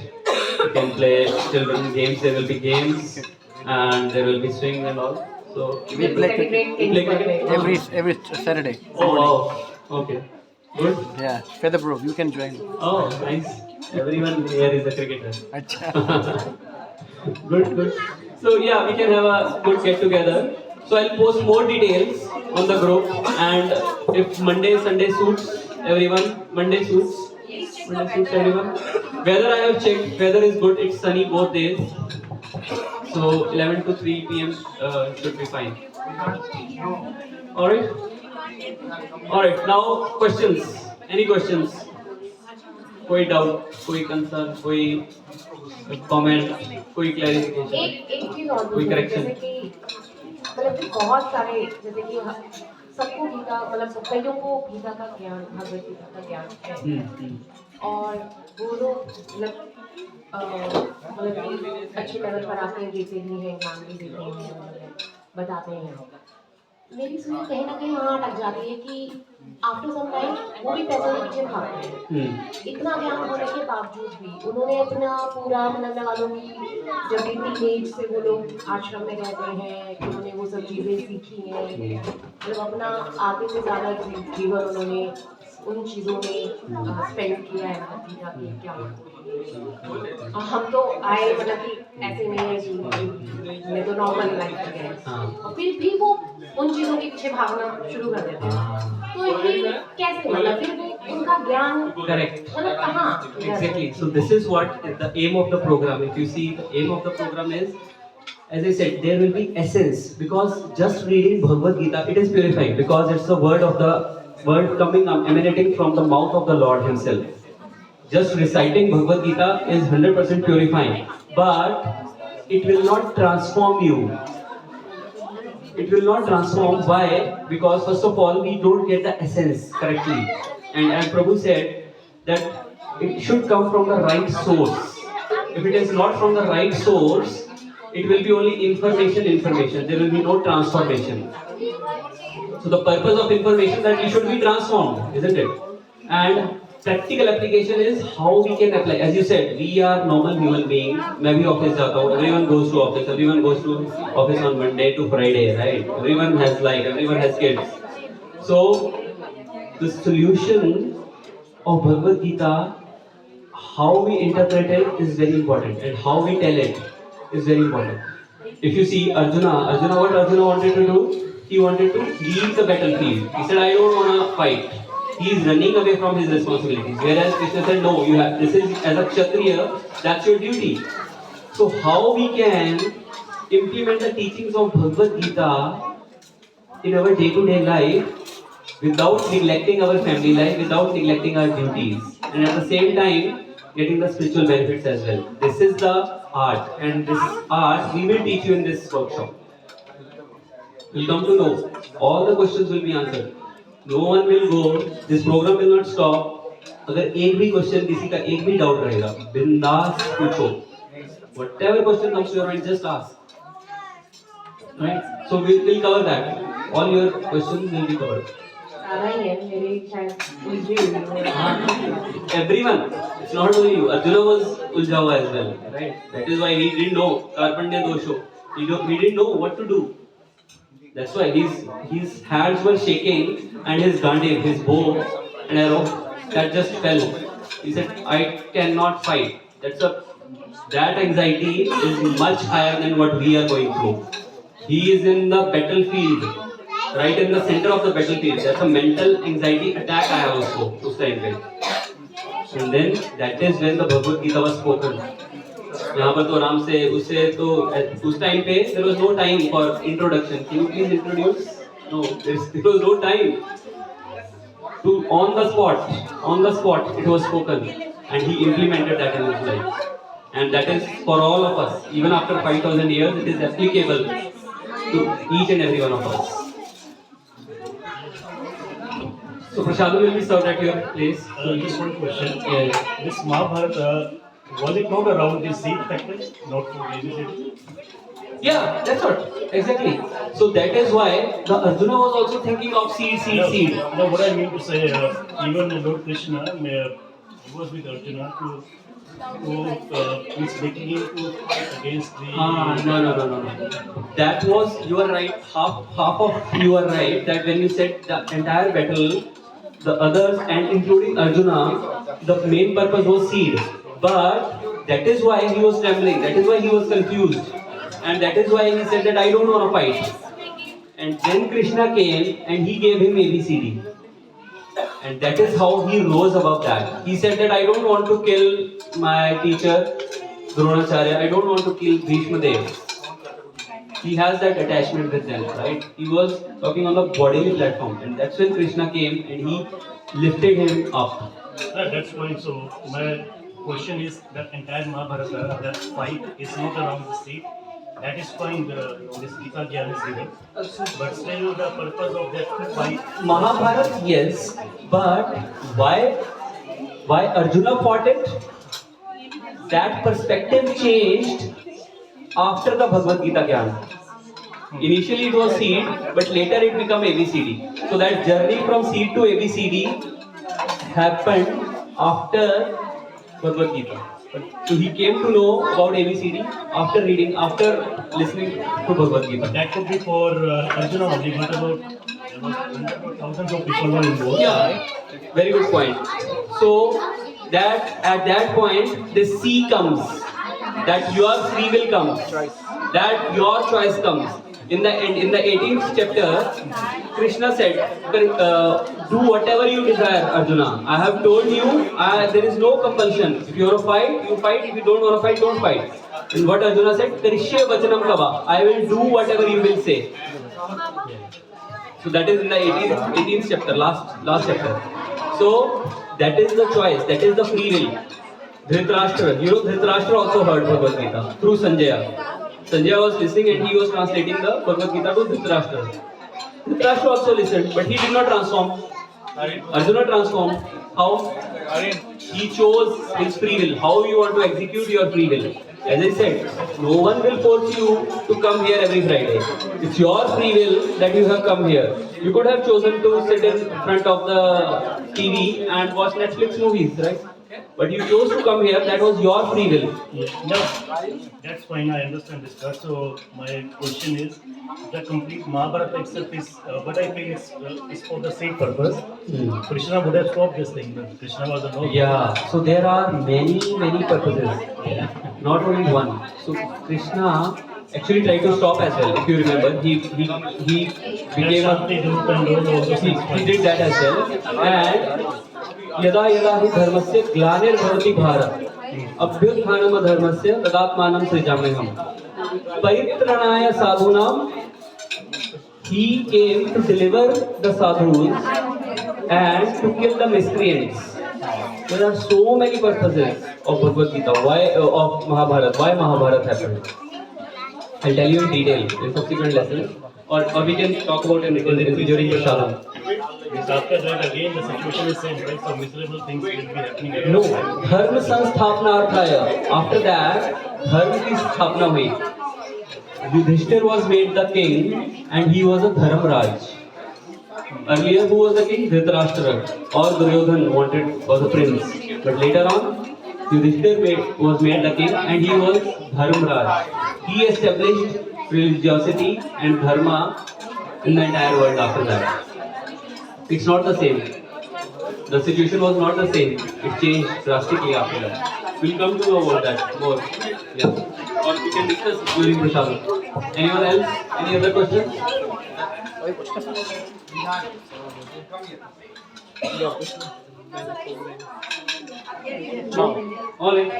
We can play children's games. There will be games and there will be swing and all. So We play cricket every Saturday. Oh wow. Okay. Good. Yeah, Featherbrook, you can join. Oh, nice. Everyone here is a cricketer. Acha. Good. So yeah, we can have a good get together. So I'll post more details on the group, and if Sunday suits everyone, Monday suits everyone. Weather I have checked, weather is good. It's sunny both days. So 11 to 3 p.m. Should be fine. Alright, now questions. Any questions? कोई doubt, कोई concern, कोई comment, कोई clarification? एक चीज और कोई correction? जैसे कि मतलब कि बहुत सारे जैसे कि सबको गीता मतलब कईयों को गीता का ज्ञान भगवत गीता का ज्ञान है और वो लोग मतलब अच्छे लेवल पर आके देते भी हैं ज्ञान भी देते हैं बताते हैं मेरी सुनी कहीं ना कहीं वहाँ अटक जाती है कि आफ्टर सम टाइम वो भी पैसे के पीछे भागते हैं इतना ज्ञान होने के बावजूद भी उन्होंने अपना पूरा मतलब लगा लो कि जब भी टीनेज से वो लोग आश्रम में रहते हैं कि उन्होंने वो सब चीज़ें सीखी हैं मतलब अपना आगे से ज़्यादा जीवन उन्होंने उन चीज़ों में स्पेंड किया है मतलब कि क्या हम तो आए मतलब कि ऐसे नहीं है कि मैं तो नॉर्मल लाइफ में है और फिर भी वो उन चीज़ों के पीछे भागना शुरू कर देते हैं तो ये कैसे मतलब फिर वो उनका ज्ञान Correct. मतलब कहाँ Exactly. So this is what is the aim of the program. If you see, the aim of the program is, as I said, there will be essence because just reading Bhagavad Gita, it is purifying because it's the word coming up, emanating from the mouth of the Lord Himself. Just reciting Bhagavad Gita is 100% purifying, but it will not transform you. It will not transform. Why? Because first of all, we don't get the essence correctly. And as Prabhu said, that it should come from the right source. If it is not from the right source, it will be only information. There will be no transformation. So the purpose of information that we should be transformed, isn't it? And practical application is how we can apply. As you said, we are normal human beings. मैं भी office जाता हूँ. Everyone goes to office. Everyone goes to office on Monday to Friday, right? Everyone has life. Everyone has kids. So the solution of Bhagavad Gita, how we interpret it is very important, and how we tell it is very important. If you see Arjuna, what Arjuna wanted to do? He wanted to leave the battlefield. He said, I don't want to fight. He is running away from his responsibilities. Whereas Krishna said, no, you have. This is as a Kshatriya, that's your duty. So how we can implement the teachings of Bhagavad Gita in our day-to-day life without neglecting our family life, without neglecting our duties, and at the same time getting the spiritual benefits as well. This is the art, and this art we will teach you in this workshop. You'll come to know. All the questions will be answered. No one will go. This program will not stop. अगर एक भी question किसी का एक भी doubt रहेगा बिंदास पूछो. Whatever question comes to your mind, just ask. Right? So we will cover that. All your questions will be covered. Everyone. It's not only you. Arjuna was Uljava as well. Right? That is why he didn't know Karpanya Dosho. He didn't know what to do. That's why his hands were shaking and his gandir, his bow and arrow, that just fell. He said, I cannot fight. That anxiety is much higher than what we are going through. He is in the battlefield, right in the center of the battlefield. That's a mental anxiety attack I also, उस time पे. And then that is when the Bhagavad Gita was spoken. यहाँ पर तो आराम से उससे तो उस टाइम पे there was no time for introduction. Can you please introduce? No, there was no time. On the spot it was spoken, and he implemented that in his life. And that is for all of us. Even after 5,000 years, it is applicable to each and every one of us. So Prashadam will be served at your place. Just one question. This Mahabharata, was it not around the seed factors, not for babysit? Yeah, that's what. Exactly. So that is why the Arjuna was also thinking of seed. No, what I mean to say, even Lord Krishna, he was with Arjuna to he's making him to fight against the... No. That was, you are right, half of you are right, that when you said the entire battle, the others and including Arjuna, the main purpose was seed. But that is why he was trembling, that is why he was confused. And that is why he said that I don't want to fight. And then Krishna came and he gave him ABCD. And that is how he rose above that. He said that I don't want to kill my teacher, Dronacharya. I don't want to kill Bhishma Dev. He has that attachment with them, right? He was talking on the bodily platform. And that's when Krishna came and he lifted him up. That's fine. So my question is that entire Mahabharata, that fight is not around the seed. That is fine, this Gita Gyan is given. But still the purpose of that fight... Mahabharata, yes. But why Arjuna fought it? That perspective changed after the Bhagavad Gita Gyan. Initially it was seed, but later it became ABCD. So that journey from seed to ABCD happened after Bhagavad Gita. So he came to know about ABCD after listening to Bhagavad Gita. That could be for Arjuna only, but about thousands of people were involved. Yeah, very good point. So that at that point the C comes, that your free will comes, that your choice comes. In the 18th chapter, Krishna said, do whatever you desire, Arjuna. I have told you, there is no compulsion. If you want to fight, you fight. If you don't want to fight, don't fight. And what Arjuna said, Karishya Vachanam Kava. I will do whatever you will say. So that is in the 18th chapter, last chapter. So that is the choice, that is the free will. Dhritarashtra, Dhritarashtra also heard Bhagavad Gita through Sanjaya. Sanjaya was listening and he was translating the Bhagavad Gita to Dhritarashtra. Dhritarashtra also listened, but he did not transform. Arjuna transformed. How? He chose his free will. How you want to execute your free will. As I said, no one will force you to come here every Friday. It's your free will that you have come here. You could have chosen to sit in front of the TV and watch Netflix movies, right? But you chose to come here, that was your free will. No, that's fine, I understand this part. So my question is, the complete Mahabharata itself is, what I feel is for the same purpose. Krishna would have stopped this thing, but Krishna was a no. Yeah, so there are many purposes, not only one. So Krishna actually tried to stop as well. If you remember, he became he did that as well. And यदा यदा हि धर्मस्य ग्लानिर्भवति भारत अभ्युत्थानम् अधर्मस्य तदात्मानं सृजाम्यहम् परित्राणाय साधूनां. He came to deliver the sadhus and to kill the miscreants. There are so many purposes. of Bhagavad Gita? Why of Mahabharata? Why Mahabharata happened? I'll tell you in detail in subsequent lessons, or we can talk about it during Prashadam. Because after that, again, the situation is same, right? So miserable things will be happening again. No, Dharma Sanstapna Arthaya. After that, Dharma ki sthapna hui. Yudhishthir was made the king, and he was a Dharmraj. Earlier, who was the king? Dhritarashtra or Duryodhan was a prince. But later on, Yudhishthir was made the king, and he was Dharmraj. He established religiosity and dharma in the entire world after that. It's not the same. The situation was not the same. It changed drastically after that. We'll come to know about that more. Yeah. Or we can discuss during Prashadam. Anyone else? Any other questions? All right.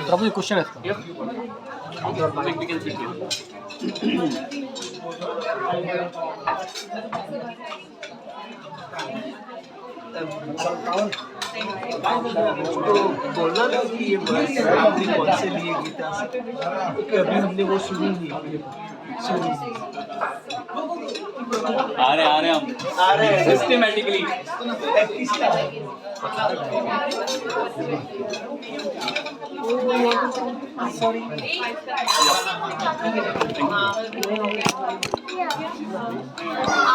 Prabhu, the question is. Yep. We can sit here. बोलना था कि ये बस आपने कौन से लिए गीता कि अभी हमने वो सुनी नहीं आ रहे हम सिस्टमैटिकली Yeah.